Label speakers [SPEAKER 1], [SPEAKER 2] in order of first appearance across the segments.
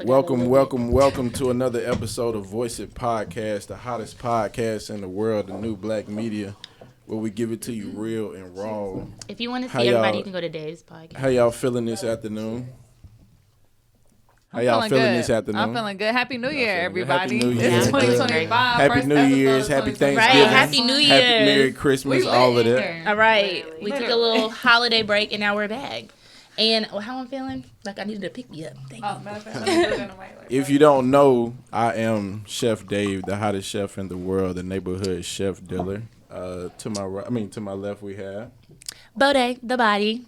[SPEAKER 1] Welcome to another episode of VoiceIt podcast, the hottest podcast in the world, the new black media, where we give it to you real and raw.
[SPEAKER 2] If you want to see everybody, you can go to Dave's podcast.
[SPEAKER 1] How y'all feeling this afternoon?
[SPEAKER 3] I'm feeling good. Happy New Year, everybody.
[SPEAKER 1] Happy New Year.
[SPEAKER 3] It's 2025.
[SPEAKER 1] Happy New Year's. Happy Thanksgiving.
[SPEAKER 2] Right, Happy New Year.
[SPEAKER 1] Happy Merry Christmas, all of that.
[SPEAKER 2] All right. We took a little holiday break, and now we're back. And how I'm feeling? Like I needed to pick me up. Thank you.
[SPEAKER 1] If you don't know, I am Chef Dave, the hottest chef in the world, the neighborhood chef dealer. To my left we have
[SPEAKER 2] Bode, the body.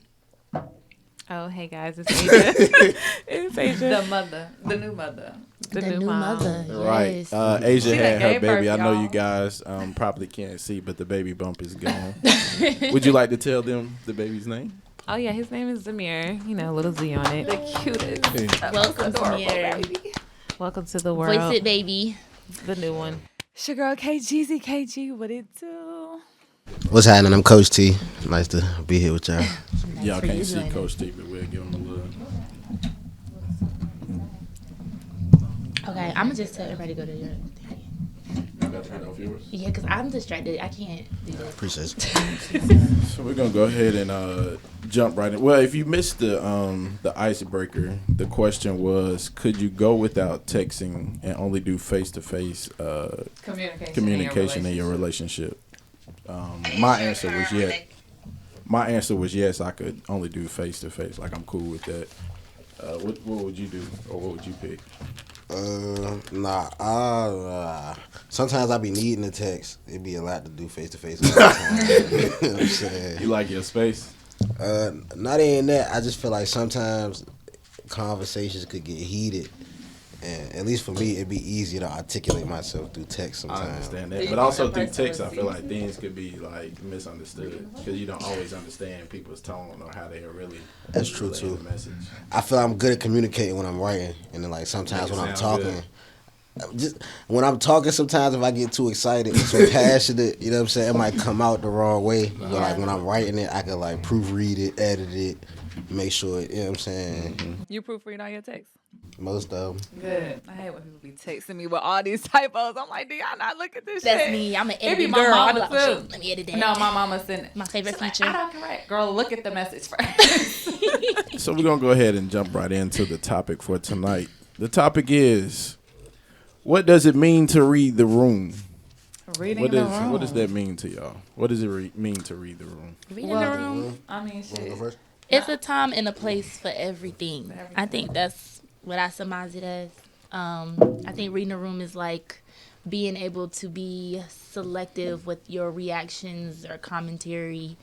[SPEAKER 3] Oh, hey guys, it's Asia. It's Asia. The new mother.
[SPEAKER 2] The new mother.
[SPEAKER 1] Right.
[SPEAKER 2] Yes.
[SPEAKER 1] Asia had her baby. I know you guys probably can't see, but the baby bump is gone. Would you like to tell them the baby's name?
[SPEAKER 3] Oh yeah, his name is Zamir. You know, little Z on it. The cutest.
[SPEAKER 2] Welcome, Zamir.
[SPEAKER 3] Welcome to the world.
[SPEAKER 2] VoiceIt, baby.
[SPEAKER 3] The new one. It's your girl KG, what it do?
[SPEAKER 4] What's happening? I'm Coach T. Nice to be here with y'all.
[SPEAKER 1] Y'all can't see Coach T, but we'll give him a little.
[SPEAKER 2] Okay, I'm gonna just tell everybody to go to your. Yeah, because I'm distracted. I can't do that.
[SPEAKER 4] Appreciate it.
[SPEAKER 1] So we're gonna go ahead and jump right in. Well, if you missed the icebreaker, the question was, could you go without texting and only do face-to-face communication in your relationship? My answer was yes. My answer was yes. I could only do face-to-face. Like, I'm cool with that. What would you do, or what would you pick?
[SPEAKER 4] Sometimes I be needing a text. It'd be a lot to do face to face. You know what I'm saying?
[SPEAKER 1] You like your space?
[SPEAKER 4] Not even that. I just feel like sometimes conversations could get heated. And at least for me, it'd be easier to articulate myself through text sometimes.
[SPEAKER 1] I understand that. But also through text, I feel like things could be like misunderstood because you don't always understand people's tone or how they are really.
[SPEAKER 4] That's true too.
[SPEAKER 1] The message.
[SPEAKER 4] I feel I'm good at communicating when I'm writing, and then like sometimes when I'm talking. When I'm talking, sometimes if I get too excited, too passionate, you know what I'm saying, it might come out the wrong way. But like when I'm writing it, I can like proofread it, edit it, make sure, you know what I'm saying.
[SPEAKER 1] Mm-hmm.
[SPEAKER 3] You proofread all your texts?
[SPEAKER 4] Most of them.
[SPEAKER 3] Good. I hate when people be texting me with all these typos. I'm like, do y'all not look at this
[SPEAKER 2] That's
[SPEAKER 3] shit?
[SPEAKER 2] me. I'm an
[SPEAKER 3] It be
[SPEAKER 2] editing
[SPEAKER 3] my
[SPEAKER 2] girl.
[SPEAKER 3] mama
[SPEAKER 2] I'm like,
[SPEAKER 3] too.
[SPEAKER 2] oh, shit, let me edit that.
[SPEAKER 3] No, my mama sent it.
[SPEAKER 2] My favorite feature.
[SPEAKER 3] I don't correct. Girl, look at the message first.
[SPEAKER 1] So we're going to go ahead and jump right into the topic for tonight. The topic is, what does it mean to read the room?
[SPEAKER 3] Reading the room.
[SPEAKER 1] What does that mean to y'all? What does it mean to read the room?
[SPEAKER 2] Reading the room.
[SPEAKER 3] I mean, shit.
[SPEAKER 2] It's a time and a place for everything. I think that's what I surmise it as. I think reading the room is like being able to be selective with your reactions or commentary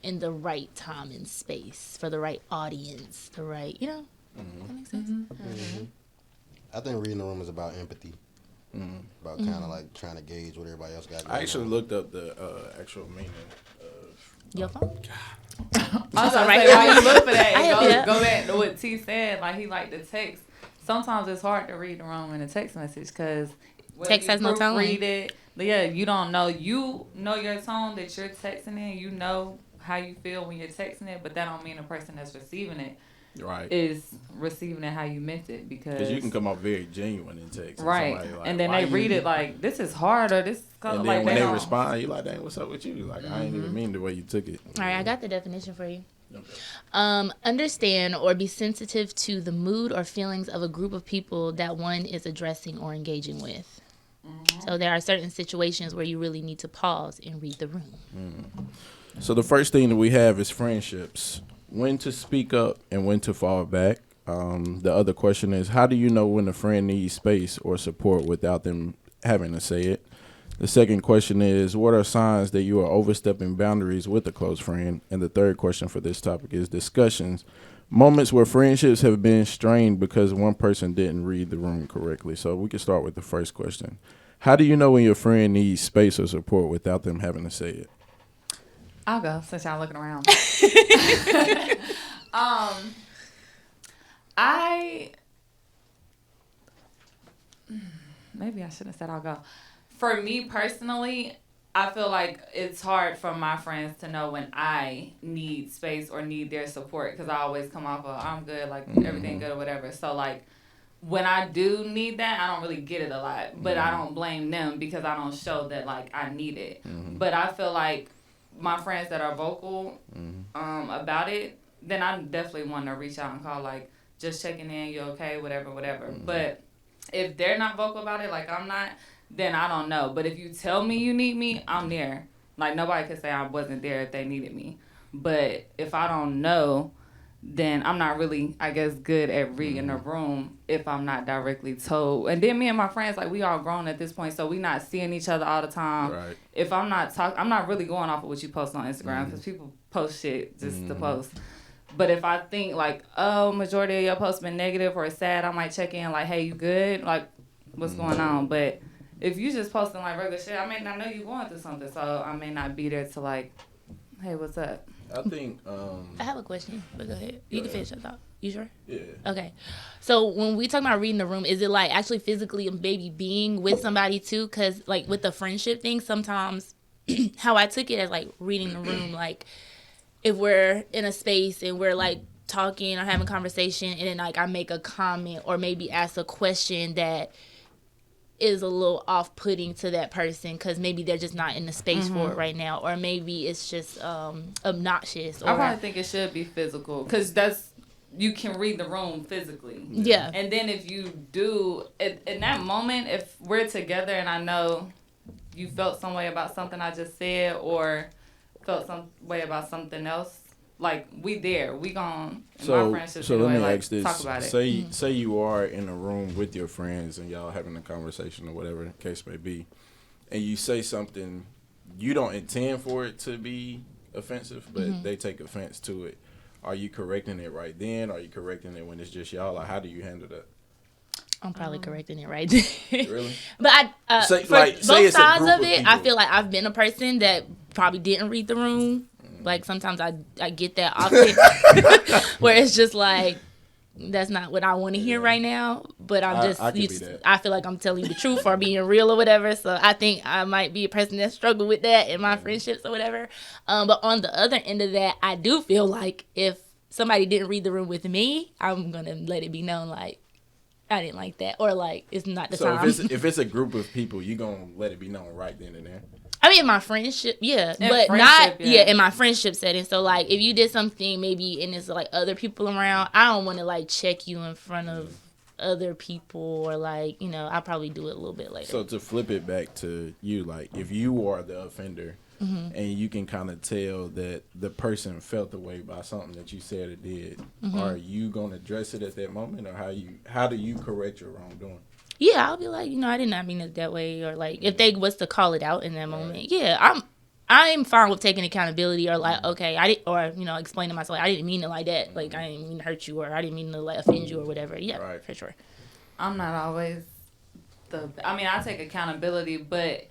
[SPEAKER 2] in the right time and space for the right audience, the right, you know? That makes sense?
[SPEAKER 4] Mm-hmm. I think reading the room is about empathy. About kind of like trying to gauge what everybody else got going on.
[SPEAKER 1] I actually looked up the actual meaning of...
[SPEAKER 2] Your phone?
[SPEAKER 3] I'm sorry,
[SPEAKER 2] right.
[SPEAKER 3] while you look for that,
[SPEAKER 2] Go
[SPEAKER 3] go back to what T said. Like, he liked the text. Sometimes it's hard to read the room in a text message because
[SPEAKER 2] text has no tone.
[SPEAKER 3] Read it. Yeah, you don't know. You know your tone that you're texting in. You know how you feel when you're texting it, but that don't mean the person that's receiving it is receiving it how you meant it, because
[SPEAKER 1] you can come off very genuine in text.
[SPEAKER 3] Right. And then they read it like, this is hard, or this
[SPEAKER 1] and
[SPEAKER 3] like
[SPEAKER 1] then when they respond, you're like, dang, what's up with you? Like, I ain't even mean the way you took it.
[SPEAKER 2] All right, I got the definition for you.
[SPEAKER 1] Okay.
[SPEAKER 2] Understand or be sensitive to the mood or feelings of a group of people that one is addressing or engaging with. So there are certain situations where you really need to pause and read the room.
[SPEAKER 1] So the first thing that we have is friendships. When to speak up and when to fall back. The other question is, how do you know when a friend needs space or support without them having to say it? The second question is, what are signs that you are overstepping boundaries with a close friend? And the third question for this topic is discussions. Moments where friendships have been strained because one person didn't read the room correctly. So we can start with the first question. How do you know when your friend needs space or support without them having to say it?
[SPEAKER 3] I'll go since y'all looking around. Maybe I shouldn't have said I'll go. For me personally, I feel like it's hard for my friends to know when I need space or need their support, because I always come off of, I'm good, like everything good or whatever. So like when I do need that, I don't really get it a lot. But I don't blame them because I don't show that like I need it. But I feel like my friends that are vocal about it, then I definitely want to reach out and call like just checking in, you okay, whatever. But if they're not vocal about it, like I'm not, then I don't know. But if you tell me you need me, I'm there. Like nobody could say I wasn't there if they needed me. But if I don't know, then I'm not really, I guess, good at reading the room if I'm not directly told. And then me and my friends, like, we all grown at this point, so we not seeing each other all the time.
[SPEAKER 1] Right.
[SPEAKER 3] If I'm not I'm not really going off of what you post on Instagram, because people post shit just to post. But if I think, like, oh, majority of your posts been negative or sad, I might check in, like, hey, you good? Like, what's going on? But if you just posting, like, regular shit, I may not know you going through something, so I may not be there to, like, hey, what's up?
[SPEAKER 1] I think
[SPEAKER 2] I have a question, but go ahead. You can finish your thought. You sure?
[SPEAKER 1] Yeah.
[SPEAKER 2] Okay. So when we talk about reading the room, is it like actually physically maybe being with somebody too? Because like with the friendship thing, sometimes how I took it as like reading the room, like if we're in a space and we're like talking or having conversation and then like I make a comment or maybe ask a question that is a little off-putting to that person because maybe they're just not in the space for it right now, or maybe it's just obnoxious. Or,
[SPEAKER 3] I probably think it should be physical because that's, you can read the room physically.
[SPEAKER 2] Yeah.
[SPEAKER 3] And then if you do, in that moment, if we're together and I know you felt some way about something I just said or felt some way about something else, like we there, we gon'
[SPEAKER 1] so
[SPEAKER 3] my friendship
[SPEAKER 1] so let me
[SPEAKER 3] like,
[SPEAKER 1] ask this:
[SPEAKER 3] talk about it.
[SPEAKER 1] say you are in a room with your friends and y'all having a conversation or whatever the case may be, and you say something you don't intend for it to be offensive, but they take offense to it. Are you correcting it right then? Are you correcting it when it's just y'all? Like, how do you handle that?
[SPEAKER 2] I'm probably correcting it right there.
[SPEAKER 1] Really?
[SPEAKER 2] But I,
[SPEAKER 1] Say
[SPEAKER 2] both
[SPEAKER 1] it's a
[SPEAKER 2] sides
[SPEAKER 1] group
[SPEAKER 2] of it,
[SPEAKER 1] people.
[SPEAKER 2] I feel like I've been a person that probably didn't read the room. Like sometimes I get that often where it's just like, that's not what I want to hear right now. But I'm just, I feel like I'm telling you the truth or being real or whatever. So I think I might be a person that struggled with that in my friendships or whatever. But on the other end of that, I do feel like if somebody didn't read the room with me, I'm going to let it be known like, I didn't like that, or like it's not the time.
[SPEAKER 1] So if it's a group of people, you gonna let it be known right then and there.
[SPEAKER 2] I mean, in my friendship, yeah, but not in my friendship setting. So like, if you did something maybe and there's like other people around, I don't want to like check you in front of other people or like I'll probably do it a little bit later.
[SPEAKER 1] So to flip it back to you, like if you are the offender. And you can kind of tell that the person felt the way by something that you said or did. Are you going to address it at that moment, or how do you correct your wrongdoing?
[SPEAKER 2] Yeah, I'll be like, I did not mean it that way, or like if they was to call it out in that moment. Yeah, I'm fine with taking accountability, or like, okay, I did, or explain to myself, like, I didn't mean it like that. Like I didn't mean to hurt you, or I didn't mean to like offend you, or whatever. Yeah, for sure.
[SPEAKER 3] I'm not always I take accountability, but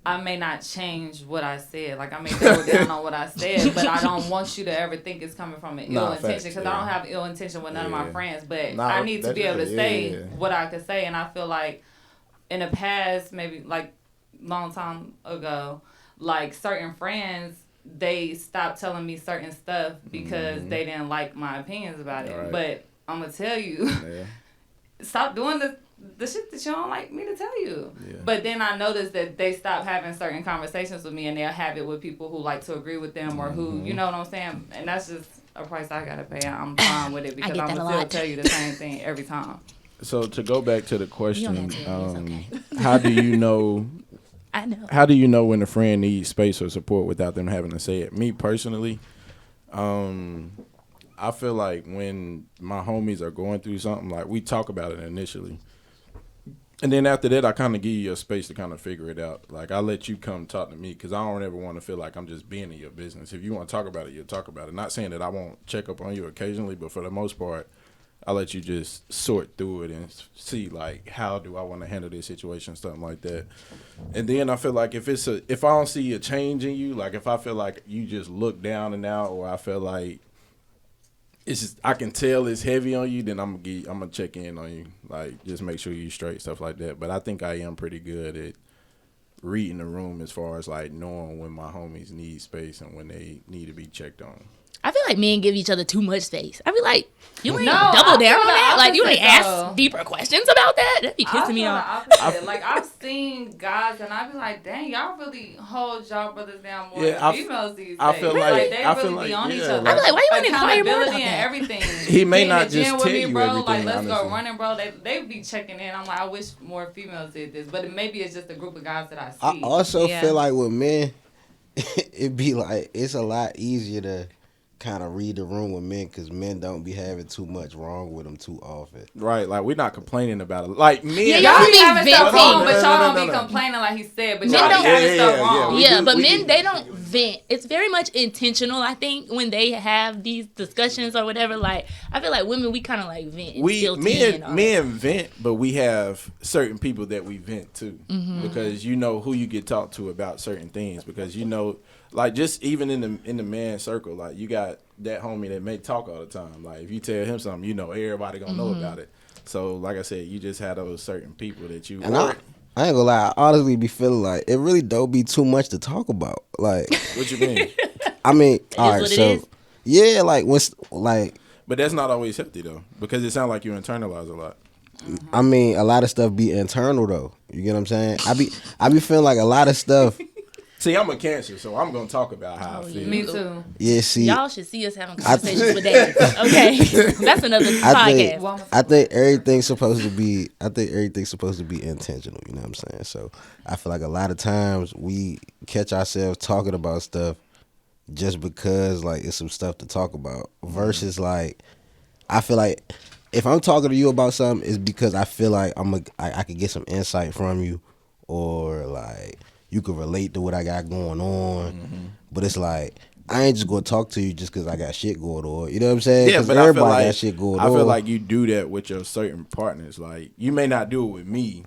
[SPEAKER 3] I may not change what I said. Like, I may double down on what I said, but I don't want you to ever think it's coming from an ill intention, because I don't have ill intention with none of my friends, but I need to be able to say what I could say. And I feel like in the past, maybe like long time ago, like certain friends, they stopped telling me certain stuff because they didn't like my opinions about it. But I'm going to tell you, stop doing the shit that you don't like me to tell you. But then I noticed that they stopped having certain conversations with me, and they'll have it with people who like to agree with them or who, you know what I'm saying? And that's just a price I gotta pay. I'm fine with it because I'm gonna still tell you the same thing every time.
[SPEAKER 1] So to go back to the question, how do you know?
[SPEAKER 2] I know.
[SPEAKER 1] How do you know when a friend needs space or support without them having to say it? Me personally, I feel like when my homies are going through something, like we talk about it initially. And then after that, I kind of give you a space to kind of figure it out. Like, I let you come talk to me because I don't ever want to feel like I'm just being in your business. If you want to talk about it, you'll talk about it. Not saying that I won't check up on you occasionally, but for the most part, I let you just sort through it and see, like, how do I want to handle this situation, something like that. And then I feel like if I don't see a change in you, like if I feel like you just look down and out, or I feel like it's just, I can tell it's heavy on you, then I'm gonna check in on you, like just make sure you straight, stuff like that. But I think I am pretty good at reading the room as far as like knowing when my homies need space and when they need to be checked on.
[SPEAKER 2] I feel like men give each other too much space. I feel like you ain't
[SPEAKER 3] No,
[SPEAKER 2] double
[SPEAKER 3] I
[SPEAKER 2] down
[SPEAKER 3] feel
[SPEAKER 2] on
[SPEAKER 3] the
[SPEAKER 2] that. Like you
[SPEAKER 3] opposite,
[SPEAKER 2] ain't ask
[SPEAKER 3] though.
[SPEAKER 2] deeper questions about that. That'd be pissing me off.
[SPEAKER 3] Like I've seen guys and I be like, dang, y'all really hold y'all brothers down more
[SPEAKER 1] Yeah,
[SPEAKER 3] than females these days.
[SPEAKER 1] I feel like-
[SPEAKER 3] they
[SPEAKER 1] I
[SPEAKER 3] really
[SPEAKER 1] feel
[SPEAKER 3] be
[SPEAKER 1] like-
[SPEAKER 3] on
[SPEAKER 1] yeah,
[SPEAKER 3] each other.
[SPEAKER 1] like-
[SPEAKER 2] I be like, why you ain't inquire more about
[SPEAKER 3] Accountability and
[SPEAKER 2] that?
[SPEAKER 3] everything.
[SPEAKER 1] He may
[SPEAKER 3] Get in
[SPEAKER 1] not
[SPEAKER 3] the gym
[SPEAKER 1] just
[SPEAKER 3] with
[SPEAKER 1] tell
[SPEAKER 3] me,
[SPEAKER 1] you
[SPEAKER 3] bro.
[SPEAKER 1] everything,
[SPEAKER 3] Like let's
[SPEAKER 1] honestly.
[SPEAKER 3] go running, bro. They be checking in. I'm like, I wish more females did this, but maybe it's just a group of guys that I see.
[SPEAKER 4] I also
[SPEAKER 5] Yeah.
[SPEAKER 4] feel like with men, it be like it's a lot easier to kind of read the room with men because men don't be having too much wrong with them too often.
[SPEAKER 1] Right, like we're not complaining about it. Like men,
[SPEAKER 2] Yeah,
[SPEAKER 3] Y'all
[SPEAKER 2] y'all
[SPEAKER 3] be
[SPEAKER 2] be
[SPEAKER 3] having stuff
[SPEAKER 2] venting.
[SPEAKER 3] wrong, but y'all don't
[SPEAKER 1] No,
[SPEAKER 3] be
[SPEAKER 1] no.
[SPEAKER 3] complaining like he said. But
[SPEAKER 2] Men
[SPEAKER 3] y'all be
[SPEAKER 2] don't-
[SPEAKER 3] having stuff
[SPEAKER 1] Yeah,
[SPEAKER 3] wrong.
[SPEAKER 1] we
[SPEAKER 2] Yeah,
[SPEAKER 1] do-
[SPEAKER 2] but
[SPEAKER 1] we
[SPEAKER 2] men,
[SPEAKER 1] do.
[SPEAKER 2] they don't vent. It's very much intentional, I think, when they have these discussions or whatever. Like, I feel like women, we kind of like vent. And
[SPEAKER 1] we
[SPEAKER 2] spill tea and all that.
[SPEAKER 1] men vent, but we have certain people that we vent to
[SPEAKER 2] Mm-hmm.
[SPEAKER 1] because you know who you get talked to about certain things because you know, like just even in the man circle, like you got that homie that may talk all the time. Like if you tell him something, you know everybody gonna know about it. So like I said, you just have those certain people that you.
[SPEAKER 4] And I ain't gonna lie, I honestly be feeling like it really don't be too much to talk about. Like,
[SPEAKER 1] What you mean?
[SPEAKER 4] I mean, all
[SPEAKER 2] is
[SPEAKER 4] right,
[SPEAKER 2] what it
[SPEAKER 4] so
[SPEAKER 2] is.
[SPEAKER 4] yeah, like what's like.
[SPEAKER 1] But that's not always healthy though, because it sounds like you internalize a lot.
[SPEAKER 4] I mean, a lot of stuff be internal though. You get what I'm saying? I be feeling like a lot of stuff.
[SPEAKER 1] See, I'm a Cancer, so I'm gonna talk about how I feel.
[SPEAKER 3] Me too.
[SPEAKER 4] Yeah, see,
[SPEAKER 2] Y'all should see us having conversations with dads. Okay, that's another podcast.
[SPEAKER 4] I think everything's supposed to be. I think everything's supposed to be intentional. You know what I'm saying? So I feel like a lot of times we catch ourselves talking about stuff just because like it's some stuff to talk about. Versus like, I feel like if I'm talking to you about something, it's because I feel like I could get some insight from you, or like you could relate to what I got going on.
[SPEAKER 1] Mm-hmm.
[SPEAKER 4] But it's like I ain't just gonna talk to you just because I got shit going on. You know what I'm saying?
[SPEAKER 1] Yeah,
[SPEAKER 4] 'Cause
[SPEAKER 1] but I feel
[SPEAKER 4] everybody
[SPEAKER 1] like
[SPEAKER 4] got shit going
[SPEAKER 1] I
[SPEAKER 4] on.
[SPEAKER 1] feel like you do that with your certain partners. Like you may not do it with me.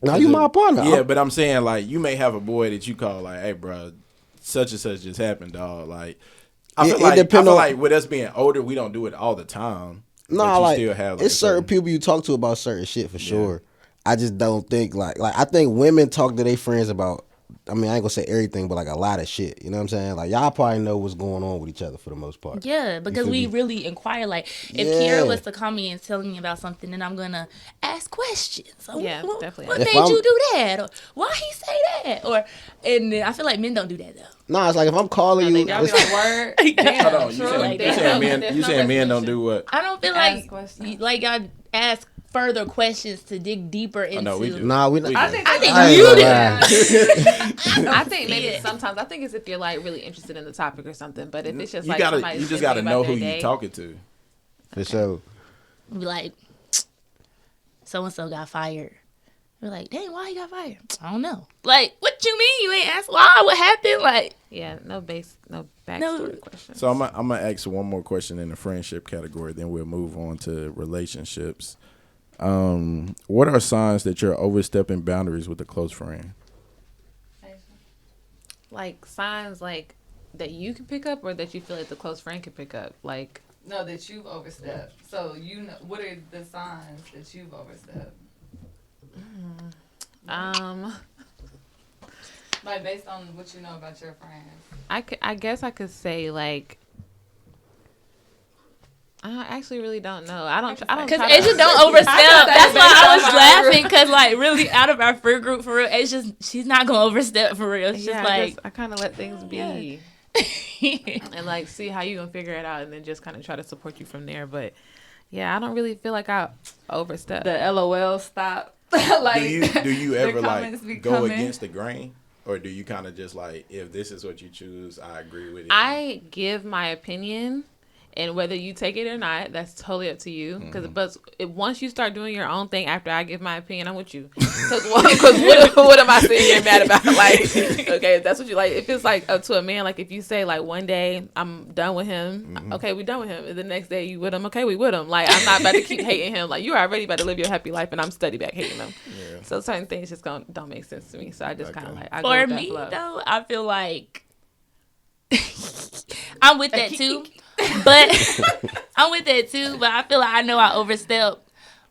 [SPEAKER 4] now you my partner.
[SPEAKER 1] Yeah, but I'm saying like you may have a boy that you call like, hey, bro, such and such just happened, dog. Like I feel like with us being older, we don't do it all the time.
[SPEAKER 4] No,
[SPEAKER 1] but you
[SPEAKER 4] like
[SPEAKER 1] still have,
[SPEAKER 4] it's certain people you talk to about certain shit for sure. I just don't think like I think women talk to their friends about. I mean, I ain't gonna say everything, but like a lot of shit. You know what I'm saying? Like y'all probably know what's going on with each other for the most part.
[SPEAKER 2] Yeah, because we really inquire. Like, if
[SPEAKER 4] Yeah.
[SPEAKER 2] Kiara was to call me and tell me about something, then I'm gonna ask questions. So,
[SPEAKER 5] Yeah,
[SPEAKER 2] what,
[SPEAKER 5] definitely.
[SPEAKER 2] What
[SPEAKER 4] If
[SPEAKER 2] made
[SPEAKER 4] I'm-
[SPEAKER 2] you do that? Or why he say that? Or and then I feel like men don't do that though.
[SPEAKER 4] Nah, it's like if I'm calling you,
[SPEAKER 3] Y'all be
[SPEAKER 4] it's-
[SPEAKER 3] like, word.
[SPEAKER 1] Hold
[SPEAKER 3] Damn,
[SPEAKER 1] on, you
[SPEAKER 3] true.
[SPEAKER 1] saying
[SPEAKER 5] There's
[SPEAKER 1] men
[SPEAKER 5] no
[SPEAKER 1] don't do what?
[SPEAKER 2] I don't feel
[SPEAKER 3] Ask
[SPEAKER 2] like
[SPEAKER 3] questions.
[SPEAKER 2] I ask further questions to dig deeper into.
[SPEAKER 1] no, we do.
[SPEAKER 4] nah, we.
[SPEAKER 1] We
[SPEAKER 3] I
[SPEAKER 1] do.
[SPEAKER 3] think
[SPEAKER 2] I think
[SPEAKER 4] I ain't
[SPEAKER 2] you
[SPEAKER 4] gonna
[SPEAKER 2] did.
[SPEAKER 4] lie.
[SPEAKER 5] I think maybe
[SPEAKER 2] Yeah.
[SPEAKER 5] sometimes I think it's if you're like really interested in the topic or something. But if it's just
[SPEAKER 1] You
[SPEAKER 5] like
[SPEAKER 1] gotta,
[SPEAKER 5] somebody's
[SPEAKER 1] you just
[SPEAKER 5] venting
[SPEAKER 1] gotta
[SPEAKER 5] about
[SPEAKER 1] know
[SPEAKER 5] their
[SPEAKER 1] who
[SPEAKER 5] day,
[SPEAKER 1] you talking to.
[SPEAKER 4] For sure.
[SPEAKER 2] Be like, so and so got fired. We're like, dang, why he got fired? I don't know. Like, what you mean you ain't asked why? What happened? Like,
[SPEAKER 5] Yeah, no backstory questions.
[SPEAKER 1] So I'm gonna ask one more question in the friendship category, then we'll move on to relationships. What are signs that you're overstepping boundaries with a close friend?
[SPEAKER 5] Like signs like that you can pick up or that you feel like the close friend can pick up. Like
[SPEAKER 3] No, that you've overstepped. So you know, what are the signs that you've overstepped? Like based on what you know about your friends.
[SPEAKER 5] I guess I could say like I actually really don't know. I don't
[SPEAKER 2] because
[SPEAKER 5] try
[SPEAKER 2] Asia
[SPEAKER 5] to,
[SPEAKER 2] don't overstep. That's why I was
[SPEAKER 3] based on my
[SPEAKER 2] laughing. Because, like, really, out of our friend group, for real, she's not going to overstep for real. She's
[SPEAKER 5] yeah,
[SPEAKER 2] like,
[SPEAKER 5] I kind of let things be and like see how you gonna figure it out and then just kind of try to support you from there. But yeah, I don't really feel like I overstep.
[SPEAKER 3] The LOL stop. Like,
[SPEAKER 1] do you
[SPEAKER 3] the
[SPEAKER 1] ever
[SPEAKER 3] comments
[SPEAKER 1] like
[SPEAKER 3] be
[SPEAKER 1] go
[SPEAKER 3] coming.
[SPEAKER 1] against the grain, or do you kind of just like, if this is what you choose, I agree with it?
[SPEAKER 5] I give my opinion, and whether you take it or not, that's totally up to you. Because once you start doing your own thing after I give my opinion, I'm with you. Because what am I sitting here mad about? Like, okay, if that's what you like. If it's like up to a man, like if you say like one day I'm done with him, okay, we done with him. And the next day you with him, okay, we with him. Like I'm not about to keep hating him. Like you already about to live your happy life, and I'm steady back hating him.
[SPEAKER 1] Yeah.
[SPEAKER 5] So certain things just don't make sense to me. So I just kind of like I go
[SPEAKER 2] for
[SPEAKER 5] with that
[SPEAKER 2] me,
[SPEAKER 5] flow.
[SPEAKER 2] though, I feel like I'm with that too. But I'm with that too. But I feel like I know I overstep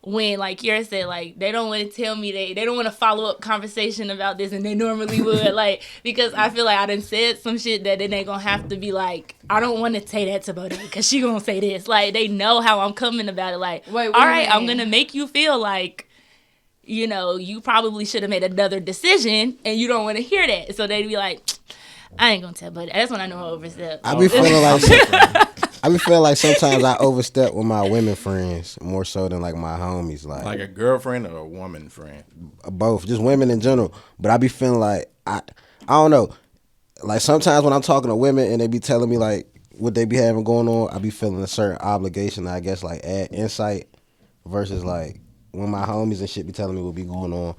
[SPEAKER 2] when, like Kiara said, like, they don't want to tell me, they don't want to follow up conversation about this, and they normally would, like, because I feel like I done said some shit that then they gonna have to be like, I don't want to say that to Bodie because she gonna say this. Like, they know how I'm coming about it. Like, all right, I'm gonna make you feel like, you know, you probably should have made another decision, and you don't want to hear that. So they'd be like, I ain't gonna tell Bodie. That's when I know I overstep.
[SPEAKER 4] I be feeling like sometimes I overstep with my women friends more so than like my homies.
[SPEAKER 1] Like a girlfriend or a woman friend?
[SPEAKER 4] Both, just women in general. But I be feeling like I don't know. Like sometimes when I'm talking to women and they be telling me like what they be having going on, I be feeling a certain obligation. I guess like add insight versus like when my homies and shit be telling me what be going on.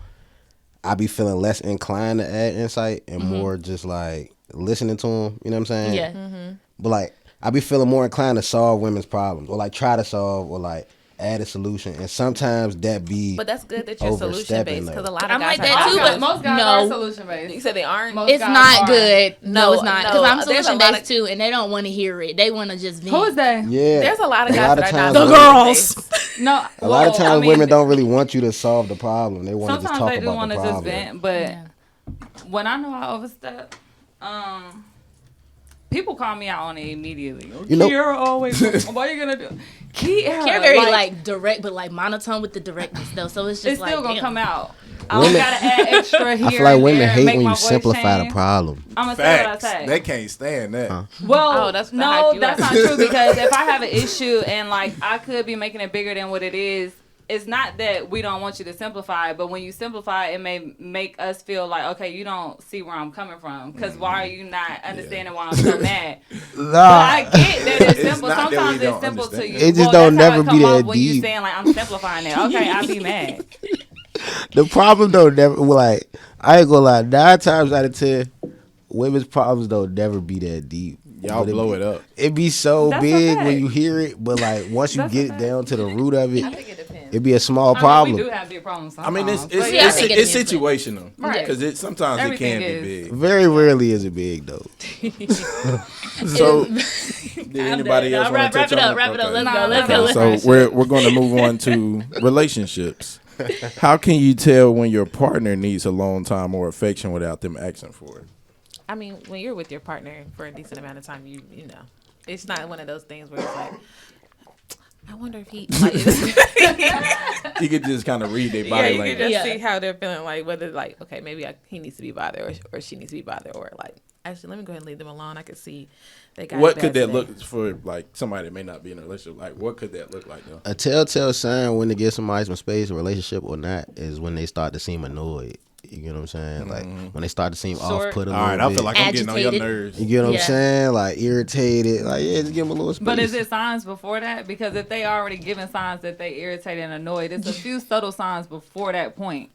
[SPEAKER 4] I be feeling less inclined to add insight and more just like listening to them. You know what I'm saying?
[SPEAKER 2] Yeah.
[SPEAKER 5] Mm-hmm.
[SPEAKER 4] But like I be feeling more inclined to solve women's problems or like try to solve or like add a solution, and sometimes that be.
[SPEAKER 5] But that's good that you're solution based because a lot of
[SPEAKER 2] I'm
[SPEAKER 5] guys
[SPEAKER 2] like that too, but
[SPEAKER 3] most guys are solution based.
[SPEAKER 5] You said they aren't.
[SPEAKER 2] It's not good. No, it's not, because I'm
[SPEAKER 5] there's
[SPEAKER 2] solution based too, and they don't want to hear it. They want to just vent.
[SPEAKER 3] Who is that?
[SPEAKER 4] Yeah,
[SPEAKER 5] there's a lot of guys that are not
[SPEAKER 2] the girls.
[SPEAKER 3] No,
[SPEAKER 4] a lot of times women don't really want you to solve the problem. They want to just talk
[SPEAKER 3] sometimes they do
[SPEAKER 4] about
[SPEAKER 3] want
[SPEAKER 4] the
[SPEAKER 3] to
[SPEAKER 4] problem.
[SPEAKER 3] just vent, but when I know I overstep, people call me out on it immediately.
[SPEAKER 4] You know,
[SPEAKER 3] Kiara always. What are you gonna do?
[SPEAKER 2] Kiara very like direct, but like monotone with the directness though. So it's just
[SPEAKER 3] it's
[SPEAKER 2] like
[SPEAKER 3] still gonna
[SPEAKER 2] damn.
[SPEAKER 3] come out. I don't gotta add extra here.
[SPEAKER 4] I feel like women
[SPEAKER 3] and
[SPEAKER 4] hate
[SPEAKER 3] make
[SPEAKER 4] when
[SPEAKER 3] my
[SPEAKER 4] you
[SPEAKER 3] voice
[SPEAKER 4] simplify
[SPEAKER 3] change.
[SPEAKER 4] the problem.
[SPEAKER 3] I'm gonna say what I
[SPEAKER 1] Facts.
[SPEAKER 3] say.
[SPEAKER 1] They can't stand that.
[SPEAKER 3] Well,
[SPEAKER 5] that's the
[SPEAKER 3] no,
[SPEAKER 5] hype you
[SPEAKER 3] that's
[SPEAKER 5] like.
[SPEAKER 3] not true, because if I have an issue and like I could be making it bigger than what it is, it's not that we don't want you to simplify it, but when you simplify it may make us feel like, okay, you don't see where I'm coming from, because why are you not understanding why I'm so mad? But I get that it's simple.
[SPEAKER 1] not that we
[SPEAKER 3] Sometimes
[SPEAKER 1] don't
[SPEAKER 3] it's simple to
[SPEAKER 1] understand.
[SPEAKER 3] you.
[SPEAKER 4] It just
[SPEAKER 3] Well,
[SPEAKER 4] don't
[SPEAKER 3] that's how
[SPEAKER 4] never
[SPEAKER 3] it
[SPEAKER 4] be
[SPEAKER 3] come
[SPEAKER 4] that
[SPEAKER 3] off when you
[SPEAKER 4] deep.
[SPEAKER 3] saying like I'm simplifying it. Okay, I'll be mad.
[SPEAKER 4] The problem don't never like. I ain't gonna lie. 9 times out of 10, women's problems don't never be that deep.
[SPEAKER 1] Y'all blow it up.
[SPEAKER 4] It be so
[SPEAKER 3] That's
[SPEAKER 4] big
[SPEAKER 3] a fact.
[SPEAKER 4] when you hear it, but like once you
[SPEAKER 3] That's a
[SPEAKER 4] get
[SPEAKER 3] fact.
[SPEAKER 4] down to the root of it,
[SPEAKER 5] I think it depends.
[SPEAKER 4] it be a small
[SPEAKER 3] I mean,
[SPEAKER 4] problem.
[SPEAKER 3] we do have big problems.
[SPEAKER 1] I mean, it's
[SPEAKER 3] sometimes.
[SPEAKER 2] Yeah, I think it
[SPEAKER 1] it's
[SPEAKER 2] is.
[SPEAKER 1] situational,
[SPEAKER 3] Right.
[SPEAKER 1] Because sometimes
[SPEAKER 3] Everything
[SPEAKER 1] it can
[SPEAKER 3] is.
[SPEAKER 1] be big.
[SPEAKER 4] Very rarely is it big though.
[SPEAKER 1] So, did anybody else want to touch on it?
[SPEAKER 2] Wrap it up.
[SPEAKER 1] Okay.
[SPEAKER 2] Let's go.
[SPEAKER 1] So we're going to move on to relationships. How can you tell when your partner needs alone time or affection without them asking for it?
[SPEAKER 5] I mean, when you're with your partner for a decent amount of time, you know, it's not one of those things where it's like, I wonder if he. Like,
[SPEAKER 1] You could just kind of read their
[SPEAKER 5] yeah,
[SPEAKER 1] body
[SPEAKER 5] you
[SPEAKER 1] language.
[SPEAKER 5] can just see how they're feeling. Like whether like, okay, maybe he needs to be bothered or she needs to be bothered, or like, actually, let me go ahead and leave them alone. I could see they got.
[SPEAKER 1] What
[SPEAKER 5] it
[SPEAKER 1] could
[SPEAKER 5] bad
[SPEAKER 1] that
[SPEAKER 5] today.
[SPEAKER 1] look for, like somebody that may not be in a relationship? Like, what could that look like though?
[SPEAKER 4] A telltale sign when to give somebody some space, a relationship or not, is when they start to seem annoyed. You get what I'm saying? Like when they start to seem off put a
[SPEAKER 1] All right,
[SPEAKER 4] little
[SPEAKER 1] I
[SPEAKER 4] bit.
[SPEAKER 1] feel like I'm getting on your
[SPEAKER 2] Agitated.
[SPEAKER 1] nerves.
[SPEAKER 4] You get what I'm
[SPEAKER 2] Yeah.
[SPEAKER 4] saying? Like irritated. Like yeah, just give them a little space.
[SPEAKER 3] But is it signs before that? Because if they already giving signs that they irritated and annoyed, it's a few subtle signs before that point.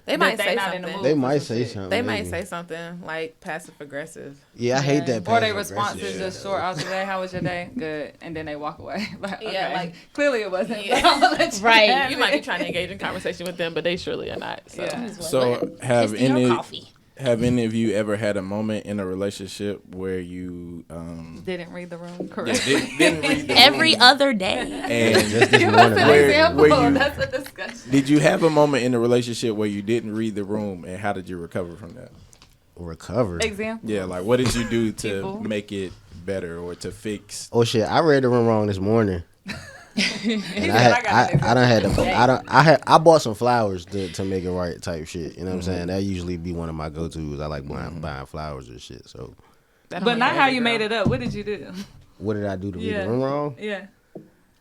[SPEAKER 5] They
[SPEAKER 3] that
[SPEAKER 5] might
[SPEAKER 3] they
[SPEAKER 5] say
[SPEAKER 3] not in the
[SPEAKER 5] something.
[SPEAKER 3] mood
[SPEAKER 4] They
[SPEAKER 3] for
[SPEAKER 4] might
[SPEAKER 3] some
[SPEAKER 4] say
[SPEAKER 3] shit.
[SPEAKER 4] something.
[SPEAKER 5] They might
[SPEAKER 4] maybe.
[SPEAKER 5] say something like passive aggressive.
[SPEAKER 4] Yeah, I hate that.
[SPEAKER 3] Or their
[SPEAKER 4] passive
[SPEAKER 3] response
[SPEAKER 4] aggressive
[SPEAKER 3] is just short. How's your day? How was your day? Good. And then they walk away. Like,
[SPEAKER 5] Yeah,
[SPEAKER 3] okay.
[SPEAKER 5] like-
[SPEAKER 3] clearly it wasn't.
[SPEAKER 5] Yeah.
[SPEAKER 3] But I'm gonna let you
[SPEAKER 2] Right.
[SPEAKER 3] have
[SPEAKER 5] You might be
[SPEAKER 3] it.
[SPEAKER 5] trying to engage in conversation with them, but they surely are not. So.
[SPEAKER 3] Yeah.
[SPEAKER 1] So have
[SPEAKER 2] Just your
[SPEAKER 1] any
[SPEAKER 2] coffee.
[SPEAKER 1] have any of you ever had a moment in a relationship where you
[SPEAKER 3] Didn't read the room
[SPEAKER 1] yeah,
[SPEAKER 3] correctly.
[SPEAKER 1] didn't read the
[SPEAKER 2] Every
[SPEAKER 1] room,
[SPEAKER 2] other day.
[SPEAKER 1] and
[SPEAKER 4] Just this
[SPEAKER 3] Give us
[SPEAKER 4] morning.
[SPEAKER 3] an
[SPEAKER 1] Where-
[SPEAKER 3] example.
[SPEAKER 1] where you-
[SPEAKER 3] That's a discussion.
[SPEAKER 1] did you have a moment in a relationship where you didn't read the room, and how did you recover from that?
[SPEAKER 4] Recover.
[SPEAKER 3] Example.
[SPEAKER 1] Yeah, like what did you do to
[SPEAKER 3] People.
[SPEAKER 1] make it better or to fix?
[SPEAKER 4] Oh shit! I read the room wrong this morning. And
[SPEAKER 3] said,
[SPEAKER 4] I done had to I bought some flowers to make it right type shit. You know what I'm saying? That usually be one of my go tos. I like buying flowers and shit. So
[SPEAKER 3] But not how you made it up. What did you do?
[SPEAKER 4] what did I do to read
[SPEAKER 3] Yeah.
[SPEAKER 4] the room wrong?
[SPEAKER 3] Yeah.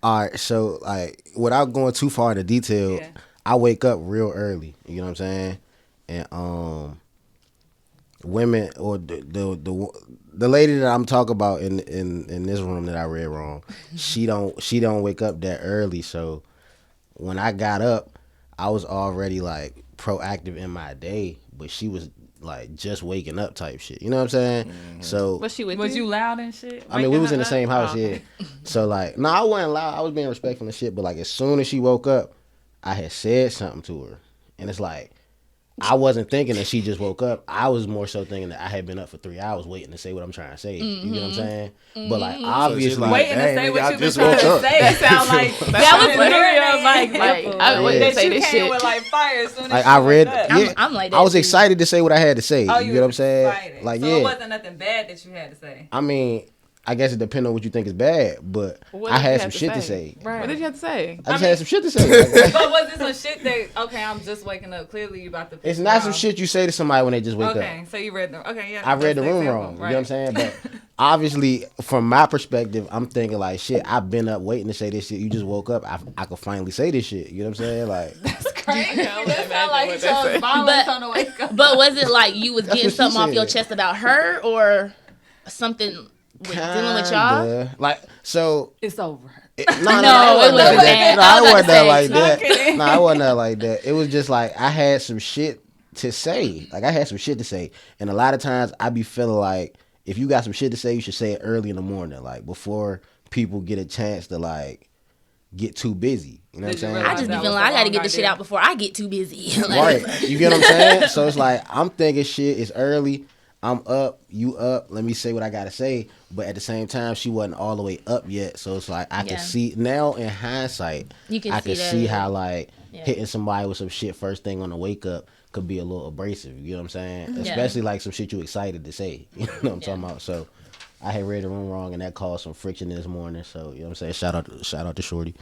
[SPEAKER 4] All right, so like without going too far into detail,
[SPEAKER 3] Yeah.
[SPEAKER 4] I wake up real early. You know what I'm saying? And women or the lady that I'm talking about in this room that I read wrong, she don't wake up that early. So when I got up, I was already like proactive in my day, but she was like just waking up type shit. You know what I'm saying? So
[SPEAKER 5] Was she with
[SPEAKER 3] Was you loud and shit?
[SPEAKER 4] I mean, we was in the
[SPEAKER 3] Waking
[SPEAKER 4] same
[SPEAKER 3] her up?
[SPEAKER 4] house, yeah. So like, no, I wasn't loud. I was being respectful and shit. But like, as soon as she woke up, I had said something to her, and it's like, I wasn't thinking that she just woke up. I was more so thinking that I had been up for 3 hours waiting to say what I'm trying to say. You get what I'm saying? But like obviously,
[SPEAKER 1] like,
[SPEAKER 3] waiting to say what you
[SPEAKER 1] just
[SPEAKER 3] been trying
[SPEAKER 1] woke
[SPEAKER 3] to
[SPEAKER 1] up.
[SPEAKER 3] say. It sound like
[SPEAKER 5] That was literally
[SPEAKER 3] like
[SPEAKER 5] I would
[SPEAKER 3] that
[SPEAKER 5] say
[SPEAKER 3] you
[SPEAKER 5] this
[SPEAKER 3] came
[SPEAKER 5] shit.
[SPEAKER 3] with like fire as soon as
[SPEAKER 4] like
[SPEAKER 3] you
[SPEAKER 4] I read.
[SPEAKER 3] woke up.
[SPEAKER 4] Yeah,
[SPEAKER 2] I'm like that
[SPEAKER 4] I was
[SPEAKER 2] too.
[SPEAKER 4] excited to say what I had to say.
[SPEAKER 3] Oh,
[SPEAKER 4] you get what I'm saying?
[SPEAKER 3] excited.
[SPEAKER 4] Like
[SPEAKER 3] so
[SPEAKER 4] yeah.
[SPEAKER 3] it wasn't nothing bad that you had to say.
[SPEAKER 4] I mean, I guess it depends on what you think is bad, but
[SPEAKER 5] What
[SPEAKER 4] I
[SPEAKER 5] did you
[SPEAKER 4] had
[SPEAKER 5] have
[SPEAKER 4] some shit to say.
[SPEAKER 3] Right.
[SPEAKER 5] What did you have to say?
[SPEAKER 4] I just had some shit to say.
[SPEAKER 3] But was this some shit that, okay, I'm just waking up. Clearly you about to piss
[SPEAKER 4] It's
[SPEAKER 3] me
[SPEAKER 4] not
[SPEAKER 3] off.
[SPEAKER 4] some shit you say to somebody when they just wake up.
[SPEAKER 3] Okay, so you read the, okay, yeah.
[SPEAKER 4] I read the
[SPEAKER 3] that's
[SPEAKER 4] room
[SPEAKER 3] example,
[SPEAKER 4] wrong. You
[SPEAKER 3] right.
[SPEAKER 4] know what I'm saying? But obviously, from my perspective, I'm thinking like, shit, I've been up waiting to say this shit. You just woke up. I could finally say this shit. You know what I'm saying? Like,
[SPEAKER 3] That's crazy.
[SPEAKER 5] I would
[SPEAKER 3] That sound like you
[SPEAKER 5] imagine what
[SPEAKER 3] chose
[SPEAKER 5] they
[SPEAKER 3] violence on the wake up.
[SPEAKER 2] But was it like you was
[SPEAKER 4] That's
[SPEAKER 2] getting
[SPEAKER 4] what she
[SPEAKER 2] something off your
[SPEAKER 4] said.
[SPEAKER 2] chest about her or something with dealing with y'all?
[SPEAKER 4] kinda. Like, so.
[SPEAKER 3] It's over.
[SPEAKER 4] No,
[SPEAKER 2] No,
[SPEAKER 4] it
[SPEAKER 2] it
[SPEAKER 4] wasn't
[SPEAKER 2] wasn't
[SPEAKER 4] that.
[SPEAKER 2] that.
[SPEAKER 4] No,
[SPEAKER 2] I
[SPEAKER 4] it
[SPEAKER 2] was
[SPEAKER 4] wasn't
[SPEAKER 2] about
[SPEAKER 4] that
[SPEAKER 2] to
[SPEAKER 4] like
[SPEAKER 2] say.
[SPEAKER 4] that.
[SPEAKER 3] kidding.
[SPEAKER 4] No, it wasn't that like that. It was just like I had some shit to say. Like I had some shit to say, and a lot of times I be feeling like if you got some shit to say, you should say it early in the morning, like before people get a chance to like get too busy. You know what I'm
[SPEAKER 3] Did you
[SPEAKER 4] saying?
[SPEAKER 3] realize
[SPEAKER 2] I just be
[SPEAKER 3] that
[SPEAKER 2] feeling
[SPEAKER 3] was
[SPEAKER 2] like I
[SPEAKER 3] the
[SPEAKER 2] gotta
[SPEAKER 3] wrong
[SPEAKER 2] get this shit
[SPEAKER 3] idea?
[SPEAKER 2] out before I get too busy.
[SPEAKER 4] Right. You get what I'm saying? So it's like I'm thinking shit is early. I'm up, you up. Let me say what I gotta say. But at the same time, she wasn't all the way up yet. So it's like I
[SPEAKER 2] Yeah.
[SPEAKER 4] can see now in hindsight.
[SPEAKER 2] You can
[SPEAKER 4] I
[SPEAKER 2] see
[SPEAKER 4] can
[SPEAKER 2] that,
[SPEAKER 4] see
[SPEAKER 2] yeah.
[SPEAKER 4] how like
[SPEAKER 2] Yeah.
[SPEAKER 4] hitting somebody with some shit first thing on the wake up could be a little abrasive. You know what I'm saying?
[SPEAKER 2] Yeah.
[SPEAKER 4] Especially like some shit you excited to say. You know what I'm talking about? So I had read the room wrong, and that caused some friction this morning. So you know what I'm saying? Shout out to Shorty.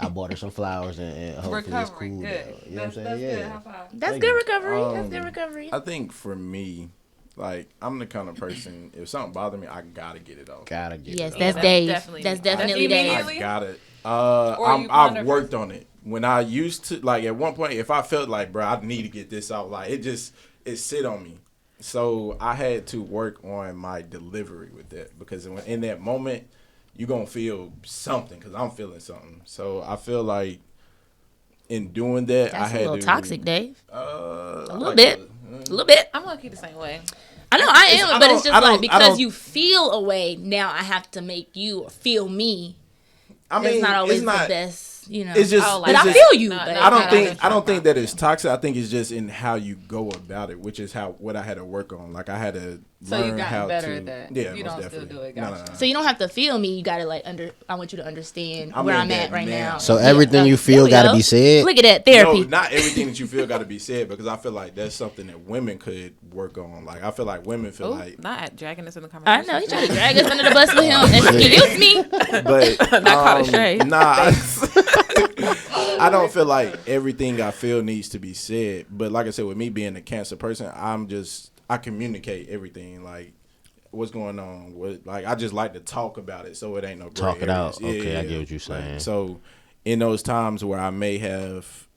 [SPEAKER 4] I bought her some flowers, and hopefully it's
[SPEAKER 3] Recovery,
[SPEAKER 4] cool.
[SPEAKER 3] good.
[SPEAKER 4] though. You know what I'm saying?
[SPEAKER 3] That's
[SPEAKER 4] Yeah.
[SPEAKER 3] good. High five.
[SPEAKER 2] That's
[SPEAKER 4] Thank
[SPEAKER 2] good
[SPEAKER 4] you.
[SPEAKER 2] recovery. That's good recovery.
[SPEAKER 1] I think for me, like I'm the kind of person, if something bothers me, I gotta get it off.
[SPEAKER 4] Gotta get
[SPEAKER 2] Yes,
[SPEAKER 4] it
[SPEAKER 2] that's
[SPEAKER 4] off.
[SPEAKER 2] Dave.
[SPEAKER 5] definitely
[SPEAKER 2] That's
[SPEAKER 5] me.
[SPEAKER 2] definitely
[SPEAKER 3] That's
[SPEAKER 2] Dave.
[SPEAKER 3] immediately?
[SPEAKER 1] I got it.
[SPEAKER 3] you ponder
[SPEAKER 1] I've worked on it. When I used to, like at one point, if I felt like, bro, I need to get this out, like it sit on me. So I had to work on my delivery with that because in that moment, you're going to feel something because I'm feeling something. So I feel like in doing that, I
[SPEAKER 2] That's a
[SPEAKER 1] had
[SPEAKER 2] little
[SPEAKER 1] to.
[SPEAKER 2] toxic, Dave.
[SPEAKER 1] A
[SPEAKER 2] little bit. A little bit.
[SPEAKER 5] I'm gonna keep the same way.
[SPEAKER 2] I know I am,
[SPEAKER 1] I
[SPEAKER 2] but
[SPEAKER 1] don't-
[SPEAKER 2] it's just
[SPEAKER 1] I don't-
[SPEAKER 2] like
[SPEAKER 1] I
[SPEAKER 2] because
[SPEAKER 1] don't-
[SPEAKER 2] you feel a way, now I have to make you feel me.
[SPEAKER 1] I mean,
[SPEAKER 2] That's not always
[SPEAKER 1] it's not,
[SPEAKER 2] the best, you know.
[SPEAKER 1] It's just.
[SPEAKER 5] Oh, like
[SPEAKER 2] but
[SPEAKER 1] it's
[SPEAKER 2] I
[SPEAKER 1] just-
[SPEAKER 2] feel you.
[SPEAKER 5] No,
[SPEAKER 2] but
[SPEAKER 5] no,
[SPEAKER 2] it's
[SPEAKER 1] I don't
[SPEAKER 2] not
[SPEAKER 1] think
[SPEAKER 2] always-
[SPEAKER 1] I don't think that it's toxic. I think it's just in how you go about it, which is what I had to work on. Like I had to
[SPEAKER 3] So you
[SPEAKER 1] learn
[SPEAKER 3] gotten
[SPEAKER 1] how
[SPEAKER 3] better
[SPEAKER 1] to.
[SPEAKER 3] at that.
[SPEAKER 1] Yeah,
[SPEAKER 3] You
[SPEAKER 1] most
[SPEAKER 3] don't still
[SPEAKER 1] definitely.
[SPEAKER 3] do it,
[SPEAKER 1] No,
[SPEAKER 3] gotcha.
[SPEAKER 2] So you don't have to feel me. You gotta like I want you to understand
[SPEAKER 1] I'm
[SPEAKER 2] where
[SPEAKER 1] in
[SPEAKER 2] I'm
[SPEAKER 1] that
[SPEAKER 2] at right
[SPEAKER 1] now.
[SPEAKER 2] now.
[SPEAKER 4] So
[SPEAKER 2] Yeah.
[SPEAKER 4] everything you
[SPEAKER 2] There
[SPEAKER 4] feel
[SPEAKER 2] we
[SPEAKER 4] got to
[SPEAKER 2] go.
[SPEAKER 4] be said.
[SPEAKER 2] Look at that therapy.
[SPEAKER 1] No, not everything that you feel got to be said because I feel like that's something that women could work on. Like I feel like women feel
[SPEAKER 5] Ooh,
[SPEAKER 1] like,
[SPEAKER 5] not dragging us in the
[SPEAKER 2] I
[SPEAKER 5] conversation.
[SPEAKER 2] know he tried to drag us under the bus with him. Excuse me.
[SPEAKER 1] but
[SPEAKER 5] Not caught astray.
[SPEAKER 1] Nah, I don't feel like everything I feel needs to be said. But like I said, with me being a Cancer person, I communicate everything. Like what's going on. Like I just like to talk about it, so it ain't no gray
[SPEAKER 4] Talk it out.
[SPEAKER 1] areas.
[SPEAKER 4] Okay, I get what you're saying.
[SPEAKER 1] Like, so in those times where I may have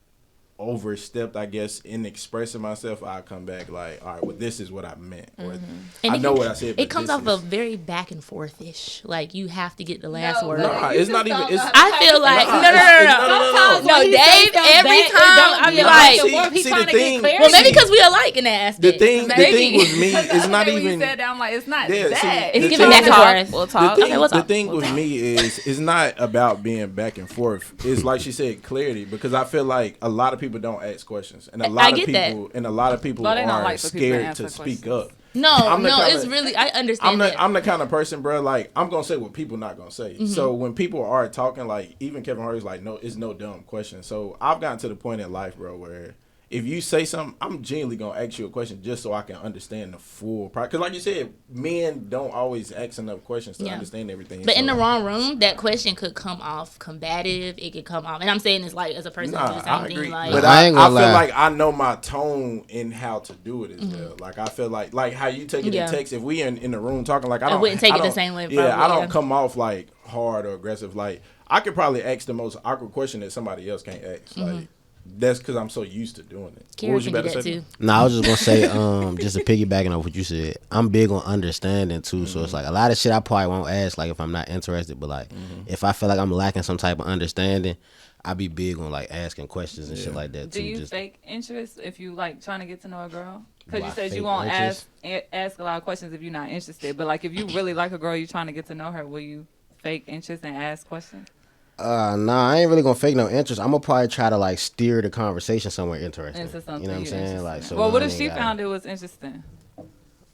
[SPEAKER 1] overstepped, I guess, in expressing myself, I come back like, all right, well, this is what I meant. Or
[SPEAKER 2] And
[SPEAKER 1] I know what I said. But
[SPEAKER 2] It comes
[SPEAKER 1] this
[SPEAKER 2] off
[SPEAKER 1] is,
[SPEAKER 2] of very back and forth ish. Like you have to get the last word.
[SPEAKER 1] Nah, it's not even. It's,
[SPEAKER 2] I feel like
[SPEAKER 1] Nah,
[SPEAKER 2] no.
[SPEAKER 1] no.
[SPEAKER 2] Dave. Every time I be like,
[SPEAKER 1] See, the thing.
[SPEAKER 2] well, maybe because we alike in that
[SPEAKER 1] The
[SPEAKER 2] aspect.
[SPEAKER 1] thing
[SPEAKER 2] Maybe.
[SPEAKER 1] with me is not
[SPEAKER 3] when
[SPEAKER 1] even.
[SPEAKER 3] you said that, I'm like, it's not
[SPEAKER 1] Yeah, see,
[SPEAKER 3] that.
[SPEAKER 2] It's
[SPEAKER 1] the
[SPEAKER 2] giving
[SPEAKER 1] thing-
[SPEAKER 2] back and forth.
[SPEAKER 5] We'll
[SPEAKER 1] The
[SPEAKER 5] talk.
[SPEAKER 1] thing,
[SPEAKER 2] Okay, we'll
[SPEAKER 1] the
[SPEAKER 2] talk.
[SPEAKER 1] thing with me is it's not about being back and forth. It's like she said, clarity. Because I feel like a lot of people don't ask questions, and a lot of
[SPEAKER 2] get that.
[SPEAKER 1] people
[SPEAKER 3] No, they don't
[SPEAKER 1] are
[SPEAKER 3] like for people to
[SPEAKER 1] scared
[SPEAKER 3] answer
[SPEAKER 1] to speak
[SPEAKER 3] questions.
[SPEAKER 1] up.
[SPEAKER 2] No,
[SPEAKER 1] I'm the kinda-
[SPEAKER 2] it's really I understand that.
[SPEAKER 1] I'm the kind of person, bro. Like I'm gonna say what people not gonna say.
[SPEAKER 2] Mm-hmm.
[SPEAKER 1] So when people are talking, like even Kevin Hart's like, no, it's no dumb question. So I've gotten to the point in life, bro, where if you say something, I'm genuinely gonna ask you a question just so I can understand the full process. Because like you said, men don't always ask enough questions to
[SPEAKER 2] Yeah.
[SPEAKER 1] understand everything.
[SPEAKER 2] But in
[SPEAKER 1] So-
[SPEAKER 2] the wrong room, that question could come off combative. It could come off, and I'm saying this like as a person who do the same
[SPEAKER 1] I
[SPEAKER 2] thing.
[SPEAKER 1] agree.
[SPEAKER 2] Like,
[SPEAKER 1] But
[SPEAKER 4] I
[SPEAKER 1] I
[SPEAKER 4] ain't gonna
[SPEAKER 1] feel
[SPEAKER 4] lie.
[SPEAKER 1] like I know my tone and how to do it as well. Like I feel like how you take it
[SPEAKER 2] Yeah.
[SPEAKER 1] in text. If we in the room talking, like I
[SPEAKER 2] wouldn't take it the
[SPEAKER 1] don't-
[SPEAKER 2] same way,
[SPEAKER 1] Yeah, I
[SPEAKER 2] probably,
[SPEAKER 1] don't
[SPEAKER 2] yeah.
[SPEAKER 1] come off like hard or aggressive. Like I could probably ask the most awkward question that somebody else can't ask. Like that's because I'm so used to doing it.
[SPEAKER 2] Kara can do
[SPEAKER 1] about to
[SPEAKER 2] that
[SPEAKER 1] say?
[SPEAKER 2] too.
[SPEAKER 4] No, I was just gonna say, just to piggybacking off what you said, I'm big on understanding too. So it's like a lot of shit I probably won't ask, like if I'm not interested, but like if I feel like I'm lacking some type of understanding, I be big on like asking questions and shit like that too.
[SPEAKER 3] Do you
[SPEAKER 4] Just
[SPEAKER 3] fake interest if you like trying to get to know a girl? Because
[SPEAKER 4] Do
[SPEAKER 3] you
[SPEAKER 4] I
[SPEAKER 3] said you
[SPEAKER 4] fake
[SPEAKER 3] won't
[SPEAKER 4] interest?
[SPEAKER 3] ask a lot of questions if you're not interested. But like if you really like a girl, you're trying to get to know her. Will you fake interest and ask questions?
[SPEAKER 4] Nah, I ain't really gonna fake no interest. I'm gonna probably try to like steer the conversation somewhere interesting.
[SPEAKER 3] Into something
[SPEAKER 4] You know what I'm saying? Like, so
[SPEAKER 3] well, what if
[SPEAKER 4] I
[SPEAKER 3] she
[SPEAKER 4] ain't
[SPEAKER 3] found it was interesting?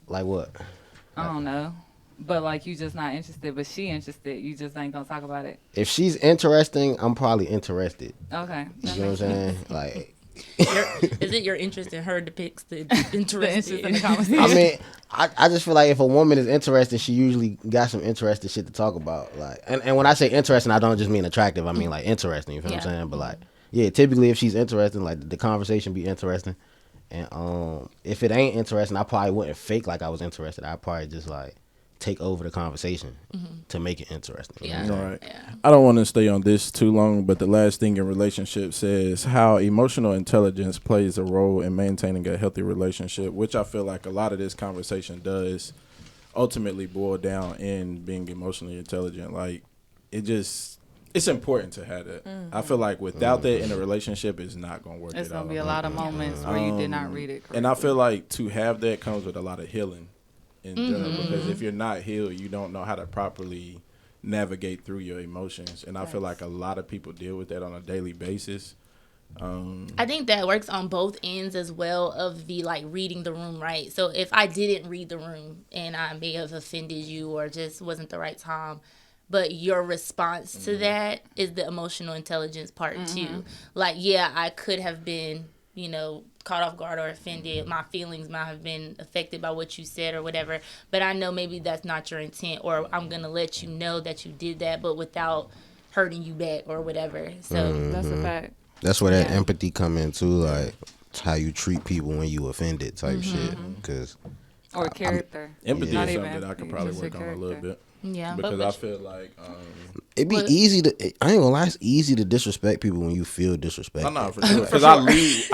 [SPEAKER 4] like what?
[SPEAKER 3] I don't know. But like you just not interested, but she interested. You just ain't gonna talk about it.
[SPEAKER 4] If she's interesting, I'm probably interested.
[SPEAKER 3] Okay.
[SPEAKER 4] You know what I'm saying? Like,
[SPEAKER 2] Is it your interest in her depicts the interest
[SPEAKER 3] in the conversation?
[SPEAKER 4] I mean, I just feel like if a woman is interested, she usually got some interesting shit to talk about. Like, and when I say interesting, I don't just mean attractive. I mean like interesting. You feel what I'm saying? But like, yeah, typically if she's interesting, like the conversation be interesting. And if it ain't interesting, I probably wouldn't fake like I was interested. I'd probably just like take over the conversation to make it interesting.
[SPEAKER 2] Yeah.
[SPEAKER 1] All right. Yeah. I don't want to stay on this too long, but the last thing in relationship says how emotional intelligence plays a role in maintaining a healthy relationship, which I feel like a lot of this conversation does ultimately boil down in being emotionally intelligent. Like, it's important to have that. I feel like without that in a relationship, it's not going to work.
[SPEAKER 3] It's going to be a lot of moments where you did not read it correctly.
[SPEAKER 1] And I feel like to have that comes with a lot of healing in general, because if you're not healed, you don't know how to properly navigate through your emotions. And I feel like a lot of people deal with that on a daily basis.
[SPEAKER 2] I think that works on both ends as well of the like reading the room, right? So if I didn't read the room and I may have offended you or just wasn't the right time, but your response to that is the emotional intelligence part too. Like, yeah, I could have been, caught off guard or offended. My feelings might have been affected by what you said or whatever. But I know maybe that's not your intent, or I'm going to let you know that you did that, but without hurting you back or whatever. So
[SPEAKER 3] that's a fact.
[SPEAKER 4] That's where that empathy come in too. Like, it's how you treat people when you offended type shit.
[SPEAKER 3] Or character.
[SPEAKER 1] Empathy is something that I could probably work on a little bit.
[SPEAKER 2] Yeah,
[SPEAKER 1] because I feel like
[SPEAKER 4] it'd be easy to. I ain't gonna lie, it's easy to disrespect people when you feel disrespected.
[SPEAKER 1] I know for sure, because I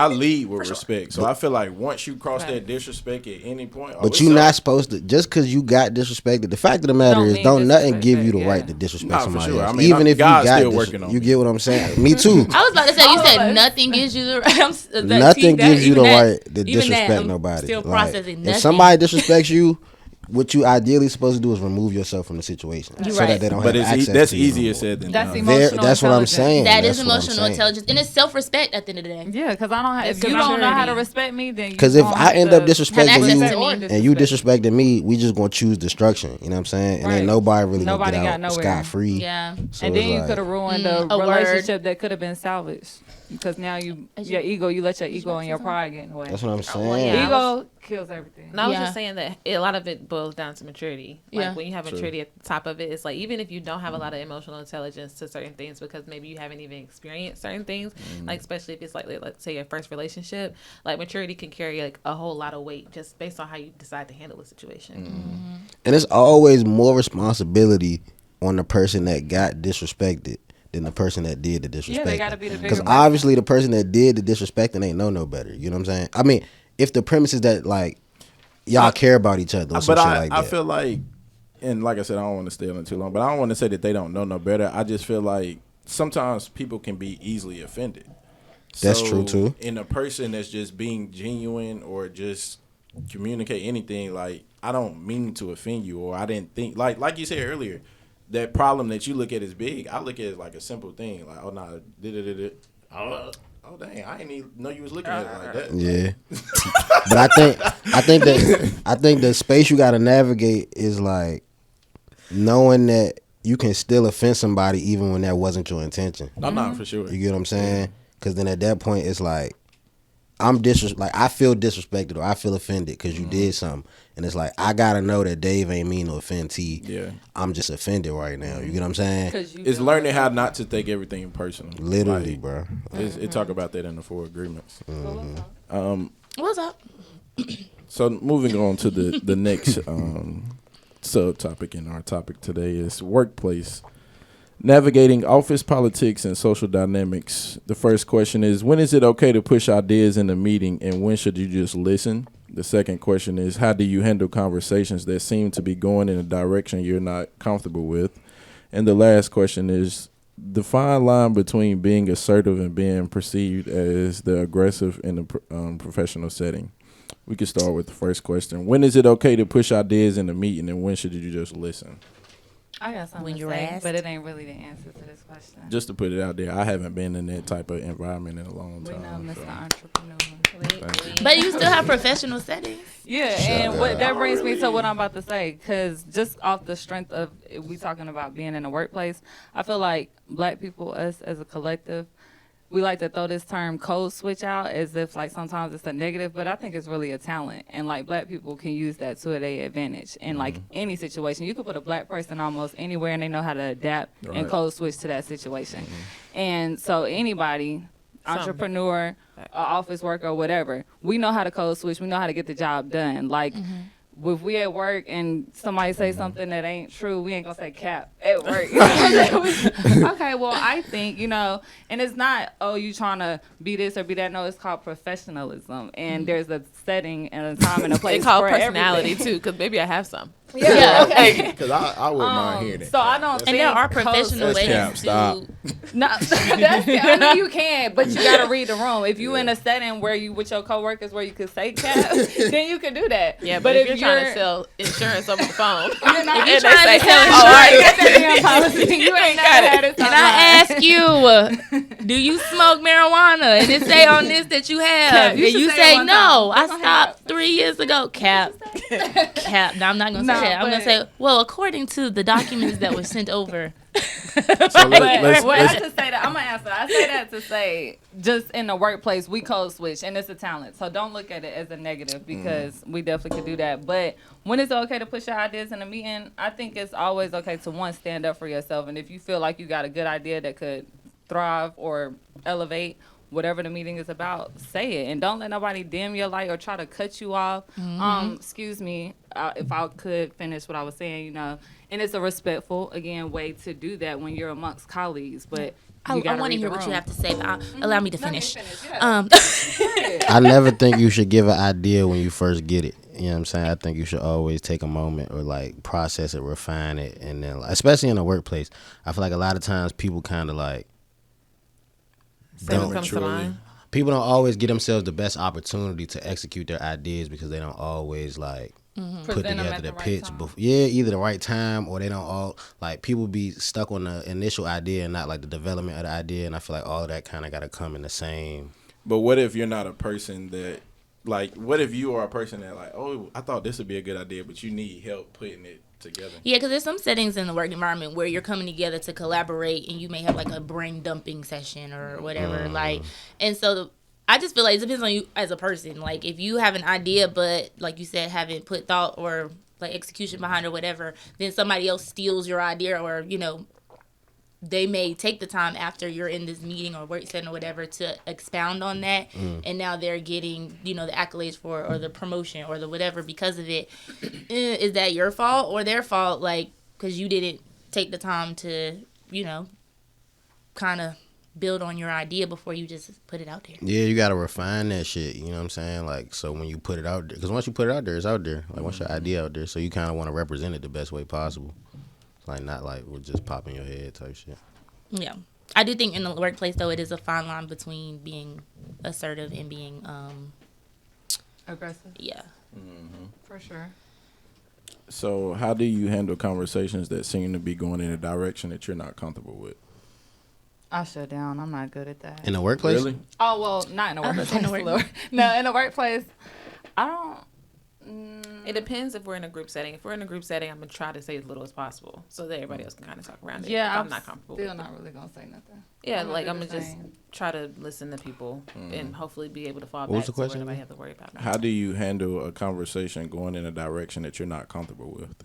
[SPEAKER 1] lead with respect. So I feel like once you cross that disrespect at any point,
[SPEAKER 4] but you're not supposed to. Just because you got disrespected, the fact of the matter is, don't nothing give you the right to disrespect somebody else.
[SPEAKER 1] I mean,
[SPEAKER 4] even if
[SPEAKER 1] God's
[SPEAKER 4] you got
[SPEAKER 1] still working on
[SPEAKER 4] you
[SPEAKER 1] me.
[SPEAKER 4] get what I'm saying. Me too.
[SPEAKER 2] I was about to say, you said nothing gives you the right.
[SPEAKER 4] Nothing gives you the right to disrespect nobody.
[SPEAKER 2] Still processing nothing.
[SPEAKER 4] If somebody disrespects you, what you ideally supposed to do is remove yourself from the situation, so that they don't have access to you.
[SPEAKER 1] That's easier said than done.
[SPEAKER 4] That's what I'm saying.
[SPEAKER 2] That is emotional intelligence, and it's self-respect at the end of the day.
[SPEAKER 3] Yeah, because I don't have. If you don't know how to respect me, then
[SPEAKER 4] because if I end up disrespecting you and you
[SPEAKER 2] disrespecting
[SPEAKER 4] disrespecting me, we just gonna choose destruction. You know what I'm saying? And ain't nobody really gonna get out scot free.
[SPEAKER 2] Yeah,
[SPEAKER 3] so and then you could have ruined a relationship that could have been salvaged. Because now you let your ego and your pride get in the way.
[SPEAKER 4] That's what I'm saying.
[SPEAKER 3] Ego kills everything.
[SPEAKER 5] No, I was just saying that a lot of it boils down to maturity. Like when you have maturity at the top of it, it's like even if you don't have a lot of emotional intelligence to certain things because maybe you haven't even experienced certain things, like especially if it's like let's say your first relationship, like maturity can carry like a whole lot of weight just based on how you decide to handle the situation.
[SPEAKER 4] And it's always more responsibility on the person that got disrespected than the person that did the disrespect.
[SPEAKER 3] Yeah, they gotta be the bigger
[SPEAKER 4] because obviously the person that did the disrespecting ain't no better. You know what I'm saying? I mean, if the premise is that like y'all care about each other or some shit like that.
[SPEAKER 1] I feel like, and like I said, I don't want to stay on it too long, but I don't want to say that they don't know no better. I just feel like sometimes people can be easily offended.
[SPEAKER 4] That's true too.
[SPEAKER 1] In a person that's just being genuine or just communicate anything, like I don't mean to offend you, or I didn't think like you said earlier. That problem that you look at as big, I look at it as like a simple thing. Like, oh, nah, oh, dang, I didn't even know you was looking at it like that.
[SPEAKER 4] Yeah. But I think the space you got to navigate is like knowing that you can still offend somebody even when that wasn't your intention.
[SPEAKER 1] No, not for sure.
[SPEAKER 4] You get what I'm saying? Because then at that point, it's like, I feel disrespected or I feel offended because you did something. And it's like, I got to know that Dave ain't mean to offend T.
[SPEAKER 1] Yeah.
[SPEAKER 4] I'm just offended right now. You get what I'm saying?
[SPEAKER 1] It's learning how not to take everything personal.
[SPEAKER 4] Literally,
[SPEAKER 1] like,
[SPEAKER 4] bro.
[SPEAKER 1] It talk about that in the 4 agreements.
[SPEAKER 2] What's up?
[SPEAKER 1] So moving on to the next subtopic in our topic today is workplace. Navigating office politics and social dynamics. The first question is, when is it okay to push ideas in a meeting and when should you just listen? The second question is, how do you handle conversations that seem to be going in a direction you're not comfortable with? And the last question is, the fine line between being assertive and being perceived as the aggressive in a professional setting. We can start with the first question. When is it okay to push ideas in a meeting and when should you just listen?
[SPEAKER 3] I got something
[SPEAKER 2] when
[SPEAKER 3] to
[SPEAKER 2] you're
[SPEAKER 3] say,
[SPEAKER 2] asked?
[SPEAKER 3] but it ain't really the answer to this question.
[SPEAKER 1] Just to put it out there, I haven't been in that type of environment in a long
[SPEAKER 3] We know
[SPEAKER 1] time.
[SPEAKER 3] Mr.
[SPEAKER 1] So.
[SPEAKER 3] Entrepreneur.
[SPEAKER 2] But you still have professional settings.
[SPEAKER 3] Yeah, and what that brings me to what I'm about to say, because just off the strength of we talking about being in the workplace, I feel like Black people, us as a collective, we like to throw this term code switch out as if like sometimes it's a negative, but I think it's really a talent, and like Black people can use that to their advantage in like any situation. You could put a Black person almost anywhere, and they know how to adapt and code switch to that situation. And so anybody, entrepreneur, office worker, or whatever, we know how to code switch. We know how to get the job done. Like. If we at work and somebody say something that ain't true, we ain't gonna say cap at work. Okay, well, I think, and it's not, oh, you trying to be this or be that. No, it's called professionalism. And there's a setting and a time and a place
[SPEAKER 5] They call
[SPEAKER 3] for
[SPEAKER 5] personality,
[SPEAKER 3] everything.
[SPEAKER 5] too, because maybe I have some.
[SPEAKER 3] Yeah. Okay.
[SPEAKER 1] Because I wouldn't mind hearing that.
[SPEAKER 3] So I don't think
[SPEAKER 2] And there are professional
[SPEAKER 1] That's cap,
[SPEAKER 2] ways
[SPEAKER 1] stop.
[SPEAKER 2] to.
[SPEAKER 3] No, I know you can, but you gotta read the room. If you in a setting where you with your coworkers where you could say cap, then you can do that.
[SPEAKER 5] Yeah, but if you're trying to sell insurance over the phone,
[SPEAKER 2] If you're
[SPEAKER 5] and
[SPEAKER 2] trying
[SPEAKER 5] they
[SPEAKER 2] to
[SPEAKER 5] say,
[SPEAKER 2] sell
[SPEAKER 5] "Oh, I
[SPEAKER 3] you got that damn policy. You ain't got it.
[SPEAKER 2] Can I ask you, do you smoke marijuana? And it say on this that you have,
[SPEAKER 3] Cap, you
[SPEAKER 2] and
[SPEAKER 3] should
[SPEAKER 2] you
[SPEAKER 3] say it
[SPEAKER 2] say
[SPEAKER 3] one
[SPEAKER 2] no.
[SPEAKER 3] time.
[SPEAKER 2] I stopped 3 years ago. Cap, cap. No, I'm not gonna say that. I'm gonna say, well, according to the documents that were sent over.
[SPEAKER 1] So
[SPEAKER 3] But
[SPEAKER 1] let's
[SPEAKER 3] I just say that I'm gonna answer. I say that to say, just in the workplace, we code switch, and it's a talent. So don't look at it as a negative because we definitely could do that. But when it's okay to push your ideas in a meeting, I think it's always okay to stand up for yourself. And if you feel like you got a good idea that could thrive or elevate whatever the meeting is about, say it, and don't let nobody dim your light or try to cut you off. Excuse me, if I could finish what I was saying, and it's a respectful, again, way to do that when you're amongst colleagues. But
[SPEAKER 2] I want to hear what you have to say, but allow me to finish.
[SPEAKER 4] I never think you should give an idea when you first get it. You know what I'm saying? I think you should always take a moment or like process it, refine it, and then especially in the workplace, I feel like a lot of times people kind of like
[SPEAKER 5] something comes to mind.
[SPEAKER 4] People don't always give themselves the best opportunity to execute their ideas because they don't always like put together the pitch. Either the right time or they don't all like people be stuck on the initial idea and not like the development of the idea. And I feel like all of that kind of got to come in the same.
[SPEAKER 1] But what if you're not a person that, like, what if you are a person that like, oh, I thought this would be a good idea, but you need help putting it together?
[SPEAKER 2] Yeah, because there's some settings in the work environment where you're coming together to collaborate, and you may have like a brain dumping session or whatever. Like, and so I just feel like it depends on you as a person. Like, if you have an idea, but like you said, haven't put thought or like execution behind or whatever, then somebody else steals your idea, or they may take the time after you're in this meeting or work setting or whatever to expound on that, and now they're getting the accolades for it or the promotion or the whatever because of it. Is that your fault or their fault? Like, because you didn't take the time to kind of build on your idea before you just put it out there.
[SPEAKER 4] Yeah, you gotta refine that shit. You know what I'm saying? Like, so when you put it out there, because once you put it out there, it's out there. Like, once your idea out there, so you kind of want to represent it the best way possible. Like, not like we'll just pop in your head type shit.
[SPEAKER 2] Yeah. I do think in the workplace, though, it is a fine line between being assertive and being
[SPEAKER 3] aggressive.
[SPEAKER 2] Yeah.
[SPEAKER 3] For sure.
[SPEAKER 1] So how do you handle conversations that seem to be going in a direction that you're not comfortable with?
[SPEAKER 3] I shut down. I'm not good at that.
[SPEAKER 4] In the workplace?
[SPEAKER 1] Really?
[SPEAKER 3] Oh, well, not in the workplace. No, in the workplace, I don't.
[SPEAKER 5] It depends if we're in a group setting. If we're in a group setting, I'm going to try to say as little as possible so that everybody else can kind of talk around it.
[SPEAKER 3] Yeah,
[SPEAKER 5] I'm not comfortable.
[SPEAKER 3] Still not really going to say nothing.
[SPEAKER 5] Yeah, I'm going to just try to listen to people and hopefully be able to fall
[SPEAKER 4] What
[SPEAKER 5] back
[SPEAKER 4] was the
[SPEAKER 5] to where
[SPEAKER 4] question
[SPEAKER 5] nobody
[SPEAKER 4] again?
[SPEAKER 5] have to worry about it.
[SPEAKER 1] How do you handle a conversation going in a direction that you're not comfortable with?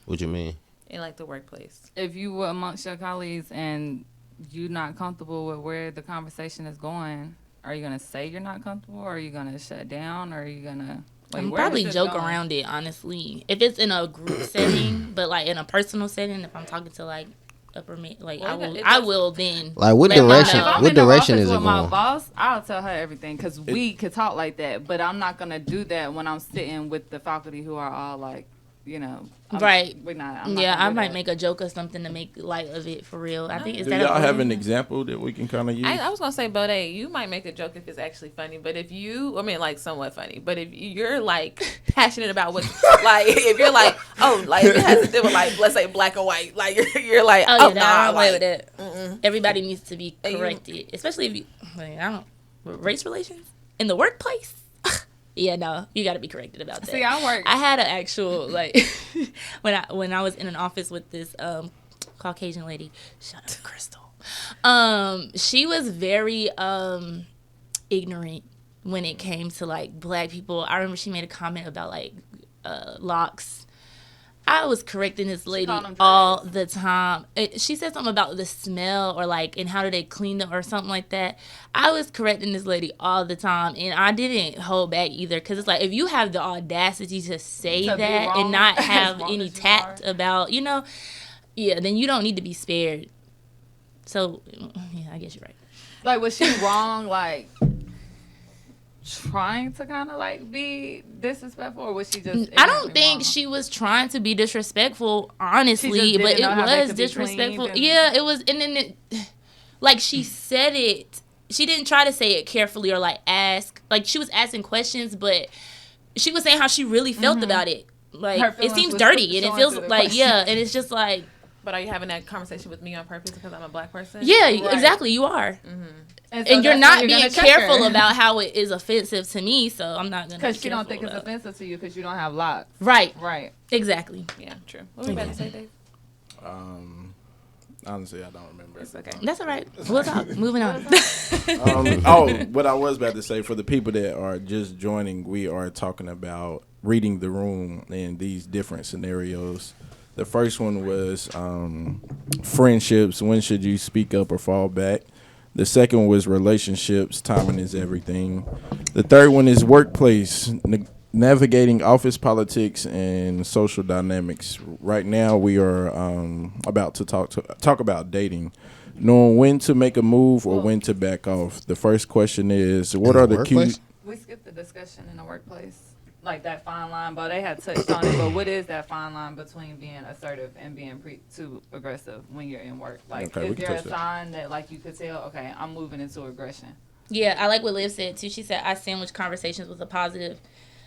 [SPEAKER 4] What you mean?
[SPEAKER 5] In like the workplace.
[SPEAKER 3] If you were amongst your colleagues and you're not comfortable with where the conversation is going, are you going to say you're not comfortable, or are you going to shut down, or are you going to...
[SPEAKER 2] I'm probably joke around it, honestly. If it's in a group setting, but like in a personal setting, if I'm talking to like upper mid, like I will then.
[SPEAKER 4] Like what
[SPEAKER 2] let them
[SPEAKER 4] direction?
[SPEAKER 2] know.
[SPEAKER 3] I'm
[SPEAKER 4] What
[SPEAKER 3] in the
[SPEAKER 4] direction
[SPEAKER 3] office
[SPEAKER 4] is it
[SPEAKER 3] with my
[SPEAKER 4] going?
[SPEAKER 3] boss, I'll tell her everything because we could talk like that. But I'm not gonna do that when I'm sitting with the faculty who are all like
[SPEAKER 2] Right.
[SPEAKER 3] We're not.
[SPEAKER 2] I might make a joke or something to make light of it for real. I think.
[SPEAKER 1] Do y'all have an example that we can kind of use?
[SPEAKER 5] I was gonna say, Bode, you might make a joke if it's actually funny, but if you, I mean, like somewhat funny, but if you're like passionate about what, like, if you're like, oh, like if it has to do with like, let's say black or white, like you're like,
[SPEAKER 2] oh yeah,
[SPEAKER 5] nah,
[SPEAKER 2] I don't play
[SPEAKER 5] like,
[SPEAKER 2] with that. Everybody needs to be corrected, especially if you, I don't, race relations in the workplace. Yeah, no, you got to be corrected about that.
[SPEAKER 3] See, I
[SPEAKER 2] had an actual like when I was in an office with this Caucasian lady. Shout out to Crystal. She was very ignorant when it came to like black people. I remember she made a comment about like locks. I was correcting this lady all the time. She said something about the smell or like, and how do they clean them or something like that. I was correcting this lady all the time, and I didn't hold back either, because it's like if you have the audacity to say that and not have any tact about, yeah, then you don't need to be spared. So, yeah, I guess you're right.
[SPEAKER 3] Like, was she wrong? Like, trying to kind of like be disrespectful, or was she just?
[SPEAKER 2] I don't think she was trying to be disrespectful, honestly, but it was disrespectful. Yeah, it was, and then like she said it. She didn't try to say it carefully or like ask. Like she was asking questions, but she was saying how she really felt about it. Like it seems dirty, and it feels like and it's just like.
[SPEAKER 5] But are you having that conversation with me on purpose because I'm a black person?
[SPEAKER 2] Yeah, right. Exactly. You are. Mm-hmm. And you're not being careful about how it is offensive to me, so I'm not going to.
[SPEAKER 3] Because she don't think it's offensive to you because you don't have locks.
[SPEAKER 2] Right.
[SPEAKER 3] Right.
[SPEAKER 2] Exactly.
[SPEAKER 5] Yeah, true. What were you about to say, Dave?
[SPEAKER 1] Honestly, I don't remember.
[SPEAKER 5] It's okay.
[SPEAKER 2] That's all right. We'll talk. Moving on.
[SPEAKER 1] What I was about to say, for the people that are just joining, we are talking about reading the room in these different scenarios. The first one was friendships. When should you speak up or fall back? The second was relationships. Timing is everything. The third one is workplace. Navigating office politics and social dynamics. Right now, we are about to talk about dating, knowing when to make a move or when to back off. The first question is, what are the cues?
[SPEAKER 3] We skipped the discussion in the workplace. Like that fine line, but they had touched on it. But what is that fine line between being assertive and being too aggressive when you're in work? Like, is there a sign that like you could tell, okay, I'm moving into aggression?
[SPEAKER 2] Yeah, I like what Liv said too. She said I sandwich conversations with a positive,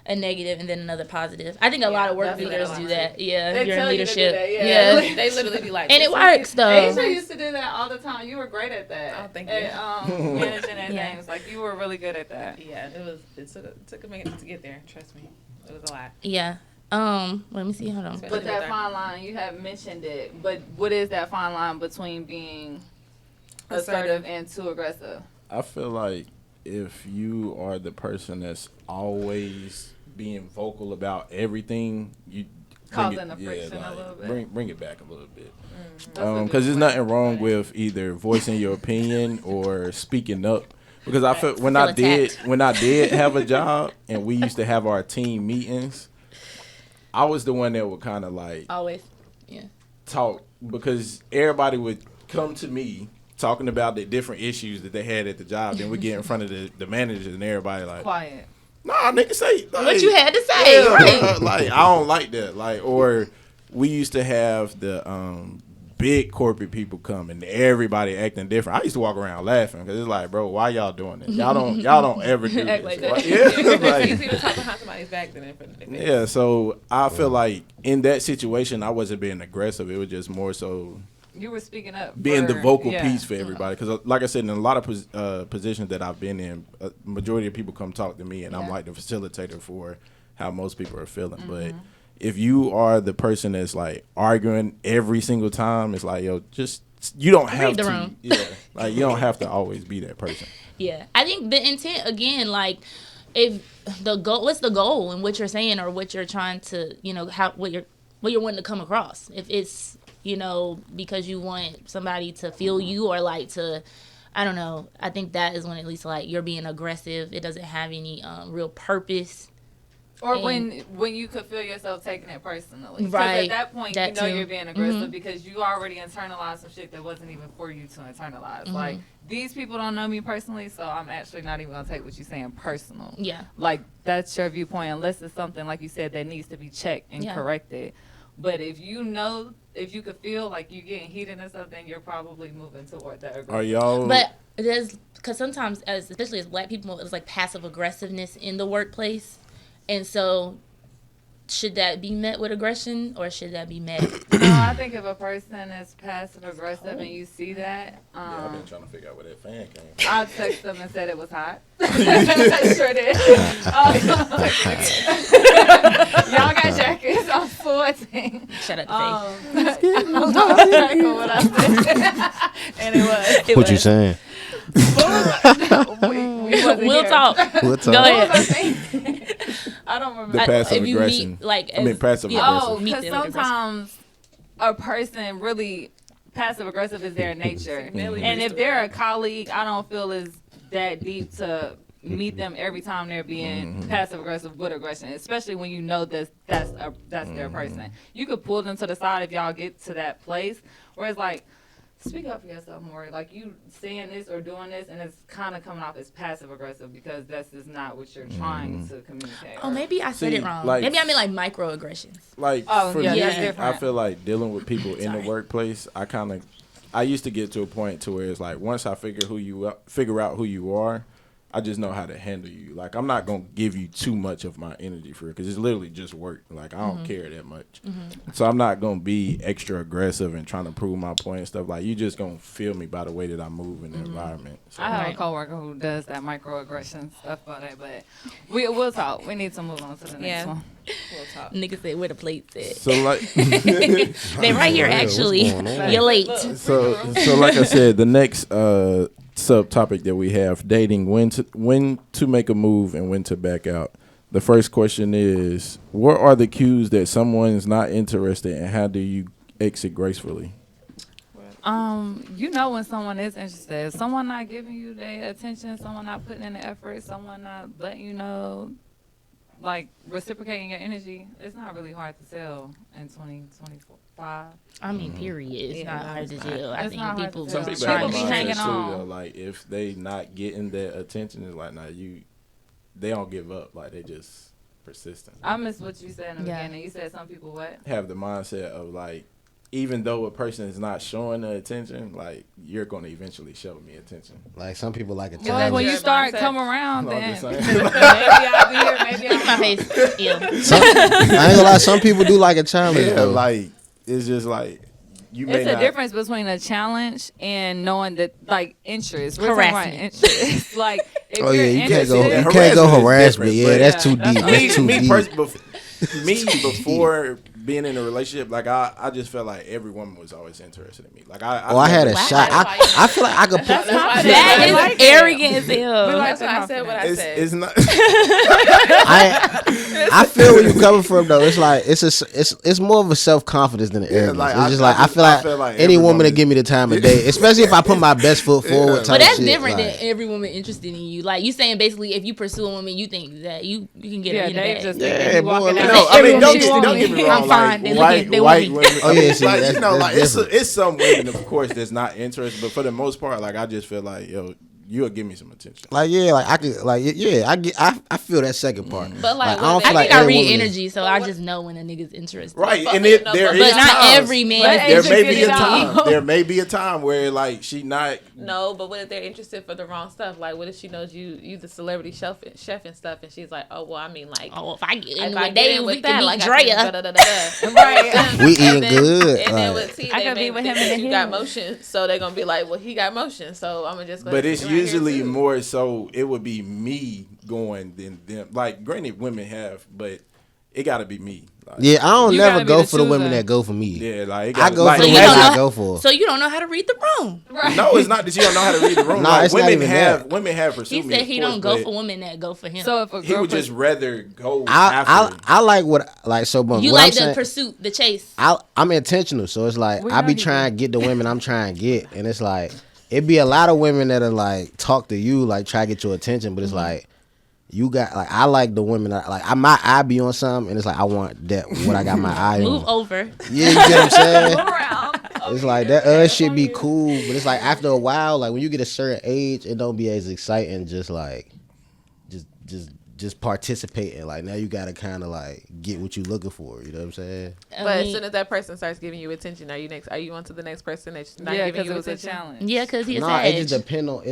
[SPEAKER 2] a negative, and then another positive. I think a lot of work leaders do that. Yeah,
[SPEAKER 3] they
[SPEAKER 2] you're in leadership.
[SPEAKER 3] Yeah.
[SPEAKER 5] They literally be like,
[SPEAKER 2] and it works though.
[SPEAKER 3] Asia used to do that all the time. You were great at that.
[SPEAKER 5] Oh, thank you.
[SPEAKER 3] Managing and things, like you were really good at that.
[SPEAKER 5] Yeah, it took a minute to get there. Trust me, it was a lot.
[SPEAKER 2] Yeah. Let me see. Hold on.
[SPEAKER 3] But that fine line, you have mentioned it. But what is that fine line between being assertive and too aggressive?
[SPEAKER 1] I feel like if you are the person that's always being vocal about everything, you
[SPEAKER 3] causing the friction a little bit.
[SPEAKER 1] Bring it back a little bit. Because there's nothing wrong with either voicing your opinion or speaking up. Because I feel when I did have a job and we used to have our team meetings, I was the one that would kind of like
[SPEAKER 2] always
[SPEAKER 1] talk, because everybody would come to me talking about the different issues that they had at the job. Then we get in front of the manager and everybody like
[SPEAKER 3] quiet.
[SPEAKER 1] Nah, nigga, say like,
[SPEAKER 2] what you had to say.
[SPEAKER 1] Yeah,
[SPEAKER 2] right.
[SPEAKER 1] Like I don't like that. Like, or we used to have the big corporate people come and everybody acting different. I used to walk around laughing because it's like, bro, why y'all doing this? Y'all don't ever do this.
[SPEAKER 5] Like
[SPEAKER 1] that. Yeah,
[SPEAKER 5] like, it's easier to talk behind somebody's back than in front of their face.
[SPEAKER 1] Yeah, so I feel like in that situation, I wasn't being aggressive. It was just more so
[SPEAKER 3] you were speaking up,
[SPEAKER 1] being the vocal piece for everybody. Because, like I said, in a lot of positions that I've been in, majority of people come talk to me, and I'm like the facilitator for how most people are feeling. Mm-hmm. But if you are the person that's like arguing every single time, it's like, yo, just you don't have to. Room. Yeah, like you don't have to always be that person.
[SPEAKER 2] Yeah, I think the intent again, like if the goal, what's the goal in what you're saying or what you're trying to, what you're wanting to come across. If it's because you want somebody to feel you or like to, I don't know. I think that is when at least like you're being aggressive. It doesn't have any real purpose.
[SPEAKER 3] Or when you could feel yourself taking it personally.
[SPEAKER 2] Right.
[SPEAKER 3] At that point,
[SPEAKER 2] That
[SPEAKER 3] you know
[SPEAKER 2] too.
[SPEAKER 3] you're being aggressive because you already internalized some shit that wasn't even for you to internalize. Like, these people don't know me personally, so I'm actually not even going to take what you're saying personal.
[SPEAKER 2] Yeah.
[SPEAKER 3] Like, that's your viewpoint, unless it's something, like you said, that needs to be checked and corrected. But if you could feel like you're getting heated and stuff, then you're probably moving toward that aggression.
[SPEAKER 1] Are y'all?
[SPEAKER 2] But there's, because sometimes, especially as black people, it's like passive aggressiveness in the workplace. And so, should that be met with aggression or should that be met?
[SPEAKER 3] No, I think if a person is passive aggressive and you see that,
[SPEAKER 1] I've been trying to figure out where that fan came from.
[SPEAKER 3] I text them and said it was hot. Sure did. Y'all got jackets. I'm 14.
[SPEAKER 2] Shut up, the
[SPEAKER 3] I'm not exactly what I said. And it was.
[SPEAKER 4] What you saying?
[SPEAKER 2] We'll talk.
[SPEAKER 4] We'll talk.
[SPEAKER 2] Go ahead.
[SPEAKER 3] I don't remember.
[SPEAKER 1] The passive
[SPEAKER 2] if you
[SPEAKER 1] aggression.
[SPEAKER 2] meet,
[SPEAKER 1] Passive
[SPEAKER 3] Oh,
[SPEAKER 1] aggressive.
[SPEAKER 3] because sometimes a person really passive aggressive is their nature, and if they're a colleague, I don't feel it's that deep to meet them every time they're being passive aggressive with aggression, especially when you know that's their person. You could pull them to the side if y'all get to that place where it's like, speak up for yourself more. Like, you saying this or doing this, and it's kind of coming off as passive aggressive because that's just not what you're trying to communicate.
[SPEAKER 2] Oh, maybe I said it wrong.
[SPEAKER 1] like-
[SPEAKER 2] Maybe I mean like microaggressions.
[SPEAKER 1] Like for
[SPEAKER 3] yeah,
[SPEAKER 1] me,
[SPEAKER 3] that's different.
[SPEAKER 1] I feel like dealing with people in the workplace. I used to get to a point to where it's like once I figure out who you are, I just know how to handle you. Like, I'm not gonna give you too much of my energy for it because it's literally just work. Like, I don't care that much, so I'm not gonna be extra aggressive and trying to prove my point and stuff. Like, you just gonna feel me by the way that I move in the environment. So.
[SPEAKER 3] I have a coworker who does that microaggression stuff about it, but we'll talk. We need to move on to the next one.
[SPEAKER 5] We'll talk.
[SPEAKER 2] Niggas said where the plate's at.
[SPEAKER 1] So like,
[SPEAKER 2] They right here actually. You're late.
[SPEAKER 1] so like I said, the next subtopic that we have, dating, when to make a move and when to back out. The first question is, what are the cues that someone is not interested and how do you exit gracefully?
[SPEAKER 3] You know when someone is interested. Someone not giving you their attention, someone not putting in the effort, someone not letting you know, like, reciprocating your energy. It's not really hard to tell in 2025.
[SPEAKER 2] I mean, period. It's not hard to tell. I
[SPEAKER 3] It's
[SPEAKER 2] think
[SPEAKER 3] not hard
[SPEAKER 2] people
[SPEAKER 3] to
[SPEAKER 1] Some
[SPEAKER 3] tell.
[SPEAKER 1] people
[SPEAKER 3] People
[SPEAKER 1] have
[SPEAKER 3] be
[SPEAKER 1] a mindset
[SPEAKER 3] hanging
[SPEAKER 1] too,
[SPEAKER 3] on.
[SPEAKER 1] though, like if they not getting that attention, it's like, nah, they don't give up. Like, they just persistent.
[SPEAKER 3] I missed what you said in the
[SPEAKER 2] Yeah.
[SPEAKER 3] beginning. You said some people what?
[SPEAKER 1] Have the mindset of like, even though a person is not showing the attention, like, you're going to eventually show me attention.
[SPEAKER 4] Like, some people like a
[SPEAKER 3] Well,
[SPEAKER 4] challenge.
[SPEAKER 3] when you
[SPEAKER 5] your
[SPEAKER 3] start
[SPEAKER 5] mindset.
[SPEAKER 3] come around,
[SPEAKER 1] No, I'm
[SPEAKER 3] then
[SPEAKER 1] just
[SPEAKER 3] maybe
[SPEAKER 1] saying.
[SPEAKER 3] I'll be here. Maybe
[SPEAKER 2] Look at my
[SPEAKER 3] I'll
[SPEAKER 2] face. Ew.
[SPEAKER 4] I ain't gonna lie, some people do like a challenge.
[SPEAKER 1] Yeah,
[SPEAKER 4] though.
[SPEAKER 1] like, it's just like, you may
[SPEAKER 3] It's a
[SPEAKER 1] not.
[SPEAKER 3] difference between a challenge and knowing that, like, interest. We're talking about
[SPEAKER 2] Harassment.
[SPEAKER 3] interest. Like, if
[SPEAKER 4] Oh
[SPEAKER 3] you're
[SPEAKER 4] yeah, you can't go.
[SPEAKER 3] interested,
[SPEAKER 4] You can't go
[SPEAKER 1] Harassment is
[SPEAKER 4] harassment.
[SPEAKER 1] different,
[SPEAKER 4] Yeah,
[SPEAKER 1] but-
[SPEAKER 4] that's too
[SPEAKER 3] Yeah,
[SPEAKER 4] deep.
[SPEAKER 3] that's
[SPEAKER 4] That's too deep.
[SPEAKER 1] Me before being in a relationship, like I just felt like every woman was always interested in me. Like I
[SPEAKER 4] had a
[SPEAKER 2] Wow.
[SPEAKER 4] shot. I feel like I could put.
[SPEAKER 2] That is
[SPEAKER 5] like it.
[SPEAKER 2] arrogant as hell.
[SPEAKER 5] That's why I said what I said.
[SPEAKER 1] It's not.
[SPEAKER 4] I feel where you coming from though. It's like it's more of a self confidence than an arrogance.
[SPEAKER 1] like,
[SPEAKER 4] It's just
[SPEAKER 1] I
[SPEAKER 4] like I
[SPEAKER 1] feel
[SPEAKER 4] feel
[SPEAKER 1] like
[SPEAKER 4] like any
[SPEAKER 1] every
[SPEAKER 4] woman
[SPEAKER 1] woman
[SPEAKER 4] to give me the time of day, especially if I put my best foot forward.
[SPEAKER 1] But
[SPEAKER 4] Type
[SPEAKER 2] But that's
[SPEAKER 4] shit,
[SPEAKER 2] different
[SPEAKER 4] like,
[SPEAKER 2] than every woman interested in you. Like, you saying basically if you pursue a woman, you think that you can get her
[SPEAKER 3] yeah,
[SPEAKER 2] in the
[SPEAKER 3] they
[SPEAKER 2] bag.
[SPEAKER 3] just
[SPEAKER 4] Yeah,
[SPEAKER 3] think you
[SPEAKER 4] boy,
[SPEAKER 3] walking
[SPEAKER 4] like-
[SPEAKER 3] out.
[SPEAKER 1] No, I mean,
[SPEAKER 2] Everyone
[SPEAKER 1] don't
[SPEAKER 2] just
[SPEAKER 1] get
[SPEAKER 2] want
[SPEAKER 1] me
[SPEAKER 2] me.
[SPEAKER 1] wrong.
[SPEAKER 2] I'm fine. They
[SPEAKER 1] Like,
[SPEAKER 2] they
[SPEAKER 1] white
[SPEAKER 2] want me.
[SPEAKER 1] women.
[SPEAKER 4] Oh,
[SPEAKER 1] I
[SPEAKER 4] yeah,
[SPEAKER 1] mean,
[SPEAKER 4] see,
[SPEAKER 1] like,
[SPEAKER 4] that's-
[SPEAKER 1] you know,
[SPEAKER 4] that's
[SPEAKER 1] like
[SPEAKER 4] different.
[SPEAKER 1] it's some women, of course, that's not interested. But for the most part, like, I just feel like, yo, you'll give me some attention.
[SPEAKER 4] Like yeah, like I could, like yeah, I feel that second part.
[SPEAKER 5] But, like,
[SPEAKER 4] I don't
[SPEAKER 5] I
[SPEAKER 4] feel
[SPEAKER 2] I
[SPEAKER 4] like
[SPEAKER 2] think I
[SPEAKER 4] every
[SPEAKER 2] read
[SPEAKER 4] woman is-
[SPEAKER 2] energy, so I just know when a nigga's interested.
[SPEAKER 1] Right,
[SPEAKER 5] But-
[SPEAKER 1] and there
[SPEAKER 5] but
[SPEAKER 1] is
[SPEAKER 2] But not
[SPEAKER 1] times-
[SPEAKER 2] every man
[SPEAKER 3] But
[SPEAKER 2] is
[SPEAKER 1] There may
[SPEAKER 3] Asians
[SPEAKER 1] be a
[SPEAKER 3] get it
[SPEAKER 1] time.
[SPEAKER 3] all.
[SPEAKER 1] There may be a time where like she not.
[SPEAKER 5] No, but what if they're interested for the wrong stuff? Like, what if she knows you the celebrity chef and stuff, and she's like, oh well, I mean, like,
[SPEAKER 2] Oh, if I get
[SPEAKER 5] if
[SPEAKER 2] in
[SPEAKER 5] I
[SPEAKER 2] with
[SPEAKER 5] get
[SPEAKER 2] Dave,
[SPEAKER 5] in
[SPEAKER 2] we
[SPEAKER 5] with
[SPEAKER 2] can
[SPEAKER 5] that,
[SPEAKER 2] meet
[SPEAKER 5] like,
[SPEAKER 2] Drea.
[SPEAKER 3] Right.
[SPEAKER 4] We eating
[SPEAKER 5] and then,
[SPEAKER 4] good,
[SPEAKER 5] And then
[SPEAKER 4] like-
[SPEAKER 5] with T,
[SPEAKER 3] I
[SPEAKER 5] they
[SPEAKER 3] could be
[SPEAKER 5] may
[SPEAKER 3] with
[SPEAKER 5] think
[SPEAKER 3] him in
[SPEAKER 5] that
[SPEAKER 3] the
[SPEAKER 5] you got
[SPEAKER 3] hills.
[SPEAKER 5] motion, so they're gonna be like, well, he got motion, so I'm gonna just go.
[SPEAKER 1] But
[SPEAKER 5] ahead and
[SPEAKER 1] it's
[SPEAKER 5] stick around here,
[SPEAKER 1] usually
[SPEAKER 5] too.
[SPEAKER 1] more so. It would be me going than them. Like, granted, women have, but it got to be me. Like,
[SPEAKER 4] Yeah, I don't
[SPEAKER 3] You
[SPEAKER 4] never
[SPEAKER 3] gotta be
[SPEAKER 4] go
[SPEAKER 3] the
[SPEAKER 4] for the women
[SPEAKER 3] chooser.
[SPEAKER 4] that go for me.
[SPEAKER 1] yeah, like it
[SPEAKER 4] I
[SPEAKER 1] gotta,
[SPEAKER 4] go
[SPEAKER 1] like,
[SPEAKER 4] for the
[SPEAKER 2] you
[SPEAKER 4] women
[SPEAKER 2] don't
[SPEAKER 4] I
[SPEAKER 2] know-
[SPEAKER 4] go for.
[SPEAKER 2] So you don't know how to read the room.
[SPEAKER 1] No, it's not that you don't know how to read the room.
[SPEAKER 4] Nah,
[SPEAKER 1] Like,
[SPEAKER 4] it's not
[SPEAKER 1] women
[SPEAKER 4] even
[SPEAKER 1] have
[SPEAKER 4] that.
[SPEAKER 1] women have pursued
[SPEAKER 2] He
[SPEAKER 1] me.
[SPEAKER 2] said
[SPEAKER 1] of
[SPEAKER 2] he
[SPEAKER 1] course,
[SPEAKER 2] don't go
[SPEAKER 1] but
[SPEAKER 2] for women that go for him.
[SPEAKER 3] So if a
[SPEAKER 1] he
[SPEAKER 3] girl
[SPEAKER 1] would just rather go
[SPEAKER 4] I
[SPEAKER 1] after.
[SPEAKER 4] I like what like so. But
[SPEAKER 2] you
[SPEAKER 4] what
[SPEAKER 2] like
[SPEAKER 4] I'm
[SPEAKER 2] the
[SPEAKER 4] saying,
[SPEAKER 2] pursuit, the chase.
[SPEAKER 4] I'm intentional, so it's like
[SPEAKER 3] We
[SPEAKER 4] I
[SPEAKER 3] know
[SPEAKER 4] be
[SPEAKER 3] you
[SPEAKER 4] trying to get the women I'm trying to get, and it's like it be a lot of women that are like talk to you, like try to get your attention, but it's like you got like I like the women that, like my eye be on something and it's like I want that what I got my eye on.
[SPEAKER 2] Move over.
[SPEAKER 4] Yeah, you get what I'm saying?
[SPEAKER 3] Move around.
[SPEAKER 4] It's like that shit be cool, but it's like after a while, like when you get a certain age, it don't be as exciting. Just like, just participating. Like now you gotta kind of like get what you looking for. You know what I'm saying?
[SPEAKER 5] But as soon as that person starts giving you attention, are you on to the next person that's not giving you attention?
[SPEAKER 3] Challenge.
[SPEAKER 2] Yeah, because he's
[SPEAKER 4] Nah, it just depend on what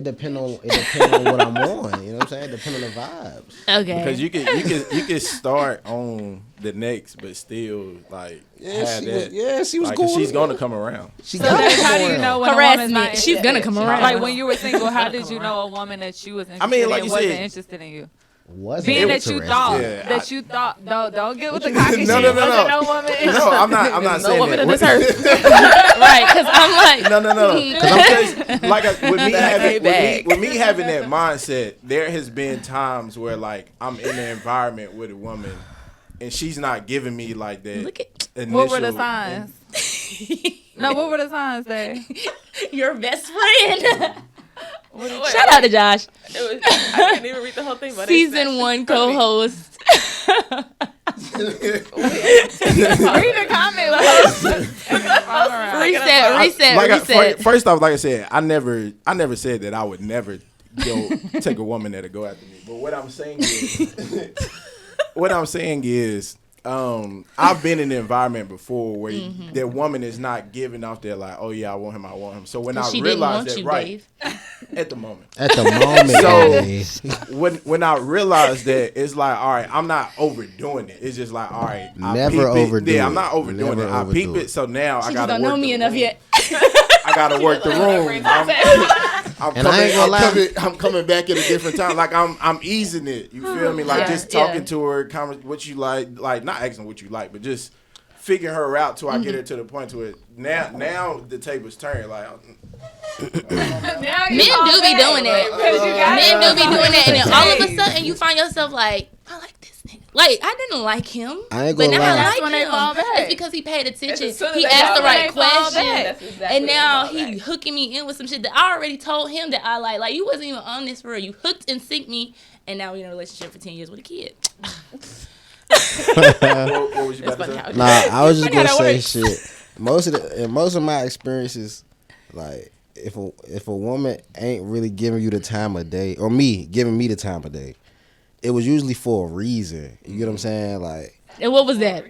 [SPEAKER 4] I'm on. You know what I'm saying? It depend on the vibes.
[SPEAKER 2] Okay.
[SPEAKER 1] Because you can start on the next, but still like have that.
[SPEAKER 4] She was
[SPEAKER 1] like,
[SPEAKER 4] cool.
[SPEAKER 1] She's gonna come around.
[SPEAKER 3] So how do you know when a woman's not
[SPEAKER 2] Harassment. She's gonna come around.
[SPEAKER 3] Like when you were single, how did you know a woman that you was interested in
[SPEAKER 1] like you
[SPEAKER 3] wasn't
[SPEAKER 1] said,
[SPEAKER 3] interested in you?
[SPEAKER 4] Being
[SPEAKER 3] that you thought don't get with the cocky
[SPEAKER 1] No,
[SPEAKER 3] shit.
[SPEAKER 1] no, no.
[SPEAKER 3] No woman.
[SPEAKER 1] No, I'm not
[SPEAKER 5] No
[SPEAKER 1] saying
[SPEAKER 5] woman
[SPEAKER 1] that.
[SPEAKER 5] in this earth.
[SPEAKER 2] Right, because I'm like,
[SPEAKER 1] No. Because like with me having that mindset, there has been times where like I'm in an environment with a woman and she's not giving me like that.
[SPEAKER 2] look at
[SPEAKER 1] Initial,
[SPEAKER 3] What were the signs? No, what were the signs there?
[SPEAKER 2] your best friend. Shout out to Josh.
[SPEAKER 5] I didn't even read the whole thing. But
[SPEAKER 2] Season 1 co-host.
[SPEAKER 3] Read the comment.
[SPEAKER 2] Reset.
[SPEAKER 1] First off, like I said, I never said that I would never go take a woman that'll go after me. But what I'm saying is, I've been in an environment before where that woman is not giving off there like, oh yeah, I want him. So when I realized that, right, at the moment. So when I realized that, it's like, all right, I'm not overdoing it. It's just like, all right,
[SPEAKER 4] Never overdo it.
[SPEAKER 1] Yeah, I'm not overdoing it. I peep it. So now I gotta
[SPEAKER 2] don't know me enough yet.
[SPEAKER 1] I gotta work the room. I'm coming back at a different time. Like I'm easing it. You feel me? Like just talking to her, what you like not asking what you like, but just figuring her out till I get her to the point to it. Now the table's turned. Like
[SPEAKER 2] Men do be doing that. Men do be doing that, and then all of a sudden you find yourself like, I like this nigga. Like I didn't like him,
[SPEAKER 4] I ain't
[SPEAKER 2] but
[SPEAKER 4] gonna
[SPEAKER 2] now
[SPEAKER 4] lie.
[SPEAKER 2] I like him. It's because he paid attention. He asked the right question, and now he hooking me in with some shit that I already told him that I like. Like you wasn't even on this for real. You hooked and synced me, and now we're in a relationship for 10 years with a kid.
[SPEAKER 1] what was you about to say?
[SPEAKER 4] Nah, I was just gonna say shit. Most of my experiences, like if a woman ain't really giving you the time of day, or me giving me the time of day, it was usually for a reason. You get what I'm saying? Like,
[SPEAKER 2] And what was that?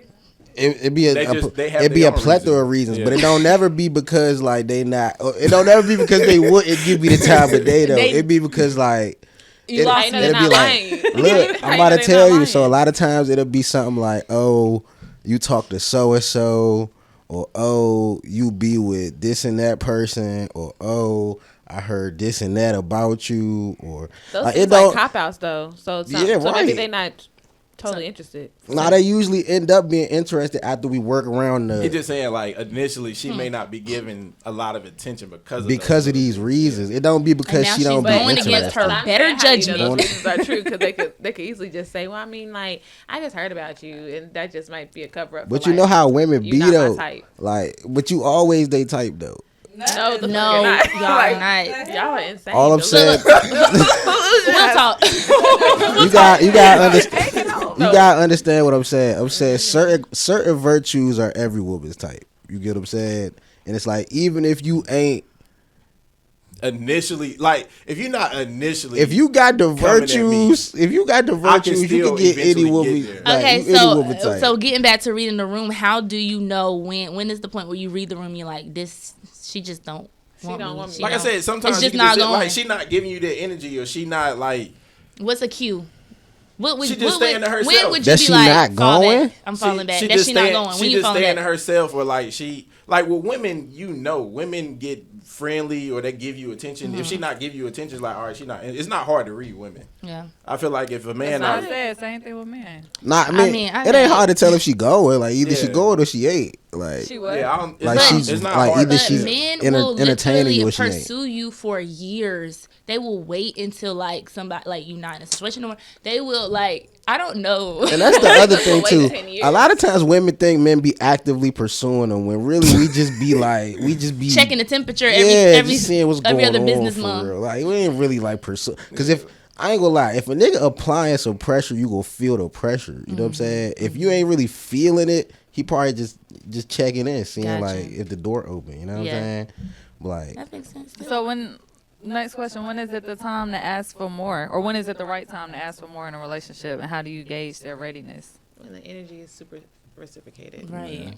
[SPEAKER 4] It'd be a plethora of reasons,
[SPEAKER 1] yeah.
[SPEAKER 4] but it don't never be because like they not. It don't never be because they wouldn't give me the time of day though. It'd be because like.
[SPEAKER 5] You lost me. It'd be
[SPEAKER 4] like, look, I'm about to tell you. So a lot of times it'll be something like, oh, you talk to so and so, or oh, you be with this and that person, or oh, I heard this and that about you, or
[SPEAKER 5] those like, like cop outs though. So maybe they not totally interested.
[SPEAKER 4] Nah, they usually end up being interested after we work around the.
[SPEAKER 1] He's just saying like initially she may not be giving a lot of attention because
[SPEAKER 4] of these reasons. It don't be because she don't be interested.
[SPEAKER 2] Against her better judgment.
[SPEAKER 5] Those reasons are true because they could easily just say, well, I mean, like I just heard about you, and that just might be a cover up.
[SPEAKER 4] But you know how women be though, like, but you always they type though.
[SPEAKER 5] No,
[SPEAKER 2] y'all not.
[SPEAKER 5] Y'all are insane.
[SPEAKER 4] All I'm saying,
[SPEAKER 2] we'll talk.
[SPEAKER 4] You gotta understand what I'm saying. I'm saying certain virtues are every woman's type. You get what I'm saying? And it's like even if you ain't
[SPEAKER 1] initially, like if you're not initially,
[SPEAKER 4] if you got the virtues, you can get any woman.
[SPEAKER 2] Okay, so getting back to reading the room, how do you know when is the point where you read the room? You're like, this, she just don't. Want me.
[SPEAKER 1] Like I said, sometimes
[SPEAKER 2] it's just not going.
[SPEAKER 1] Like she not giving you the energy, or she not like.
[SPEAKER 2] What's a cue?
[SPEAKER 1] She just staying to herself.
[SPEAKER 2] When would you be like, not going? I'm falling back. That she not going.
[SPEAKER 1] She just staying to herself, or like she like with women. You know, women get friendly or they give you attention. Mm-hmm. If she not give you attention, it's like, all right, she not. It's not hard to read women.
[SPEAKER 2] Yeah,
[SPEAKER 1] I feel like if a man,
[SPEAKER 3] I said same thing with men.
[SPEAKER 4] Nah, I mean it ain't hard to tell if she going. Like either she going or she ain't. Like
[SPEAKER 3] she was.
[SPEAKER 1] Yeah,
[SPEAKER 4] it's not like hard. Either she's
[SPEAKER 2] men will
[SPEAKER 4] entertaining you or she
[SPEAKER 2] pursue you for years. They will wait until like somebody like you not in a situation or they will like I don't know.
[SPEAKER 4] And that's the other thing too. A lot of times women think men be actively pursuing them when really we just be
[SPEAKER 2] checking the temperature every
[SPEAKER 4] seeing what's going
[SPEAKER 2] other
[SPEAKER 4] on
[SPEAKER 2] business
[SPEAKER 4] for
[SPEAKER 2] month.
[SPEAKER 4] real. Like we ain't really like pursue because if I ain't gonna lie. If a nigga applying some pressure, you gonna feel the pressure. You know what I'm saying? If you ain't really feeling it, he probably just checking in, seeing like if the door open. You know what I'm saying? Like
[SPEAKER 2] that makes sense.
[SPEAKER 3] So next question, when is it the time to ask for more, or when is it the right time to ask for more in a relationship, and how do you gauge their readiness?
[SPEAKER 5] When the energy is super reciprocated,
[SPEAKER 2] right?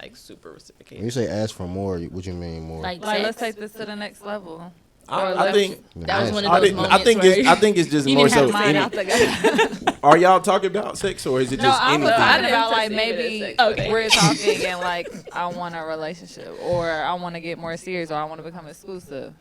[SPEAKER 5] Like super reciprocated.
[SPEAKER 4] When you say ask for more, what you mean more?
[SPEAKER 2] Like
[SPEAKER 3] let's take this to the next level.
[SPEAKER 1] I think
[SPEAKER 2] that was one of those moments.
[SPEAKER 1] I think it's just more so. Are y'all talking about sex, or is it just anything?
[SPEAKER 3] I'm about like maybe we're talking and like I want a relationship, or I want to get more serious, or I want to become exclusive.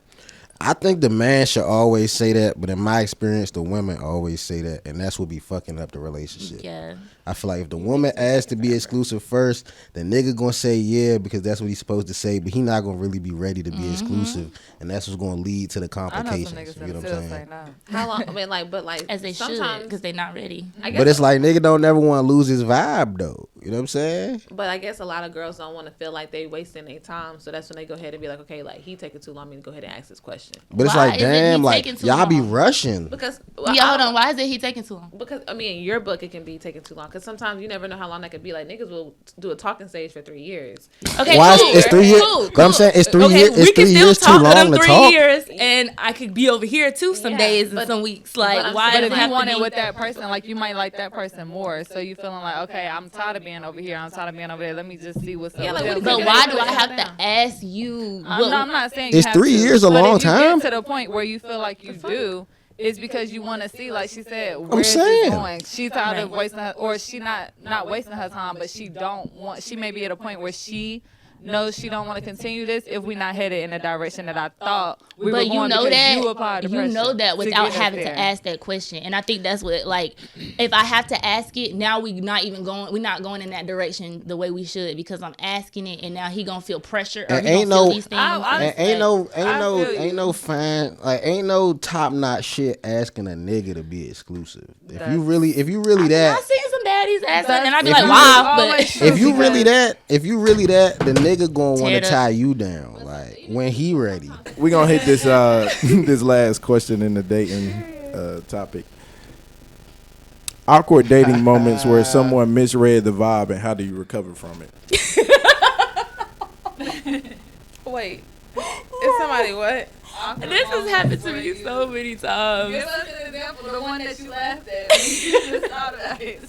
[SPEAKER 4] I think the man should always say that, but in my experience, the women always say that, and that's what be fucking up the relationship.
[SPEAKER 2] Yeah.
[SPEAKER 4] I feel like if the woman asks to be exclusive first, the nigga gonna say yeah because that's what he's supposed to say, but he not gonna really be ready to be exclusive, and that's what's gonna lead to the complications. You know what I'm saying?
[SPEAKER 5] How long? I mean, but
[SPEAKER 2] as they should, because they're not ready.
[SPEAKER 4] But it's like nigga don't never want to lose his vibe though. You know what I'm saying?
[SPEAKER 5] But I guess a lot of girls don't want to feel like they wasting their time, so that's when they go ahead and be like, okay, like he taking too long, I'm gonna go ahead and ask this question.
[SPEAKER 4] But it's like, damn, like y'all be rushing.
[SPEAKER 5] Because
[SPEAKER 2] hold on, why is it he taking too long?
[SPEAKER 5] Because I mean, in your book, it can be taking too long. Because sometimes you never know how long that could be. Like niggas will do a talking stage for 3 years.
[SPEAKER 2] Okay,
[SPEAKER 4] why it's 3 years? But I'm saying it's 3 years. It's 3 years too long to talk.
[SPEAKER 2] 3 years, and I could be over here too some days and some weeks. Like, why?
[SPEAKER 3] But if you want it with that person, like you might like that person more. So you feeling like, okay, I'm tired of being over here. I'm tired of being over there. Let me just see what's up.
[SPEAKER 2] But why do I have to ask you?
[SPEAKER 3] I'm not saying
[SPEAKER 4] it's 3 years a long time.
[SPEAKER 3] To the point where you feel like you do. It's because you want to see, like she said, where
[SPEAKER 4] I'm saying.
[SPEAKER 3] going. She's tired of wasting her, or she not wasting her time, but she may be at a point where she knows she don't want to continue this if we're not headed in the direction that I thought we were going.
[SPEAKER 2] But you know
[SPEAKER 3] that
[SPEAKER 2] you know that without having to ask that question, and I think that's what, like, if I have to ask it now, we're not going in that direction the way we should, because I'm asking it, and now he gonna feel pressure or he gonna feel these things.
[SPEAKER 4] Ain't no top notch shit asking a nigga to be exclusive. If you really that,
[SPEAKER 2] I've seen some baddies ask that, and I'd be like, wow. But
[SPEAKER 4] if you really that, the nigga gonna want to tie you down, like when he ready.
[SPEAKER 1] We gonna hit this this last question in the dating topic. Awkward dating moments where someone misread the vibe, and how do you recover from it?
[SPEAKER 5] Wait, is somebody what?
[SPEAKER 2] This has happened to me so many times.
[SPEAKER 3] Give us an example, the one that you laughed at.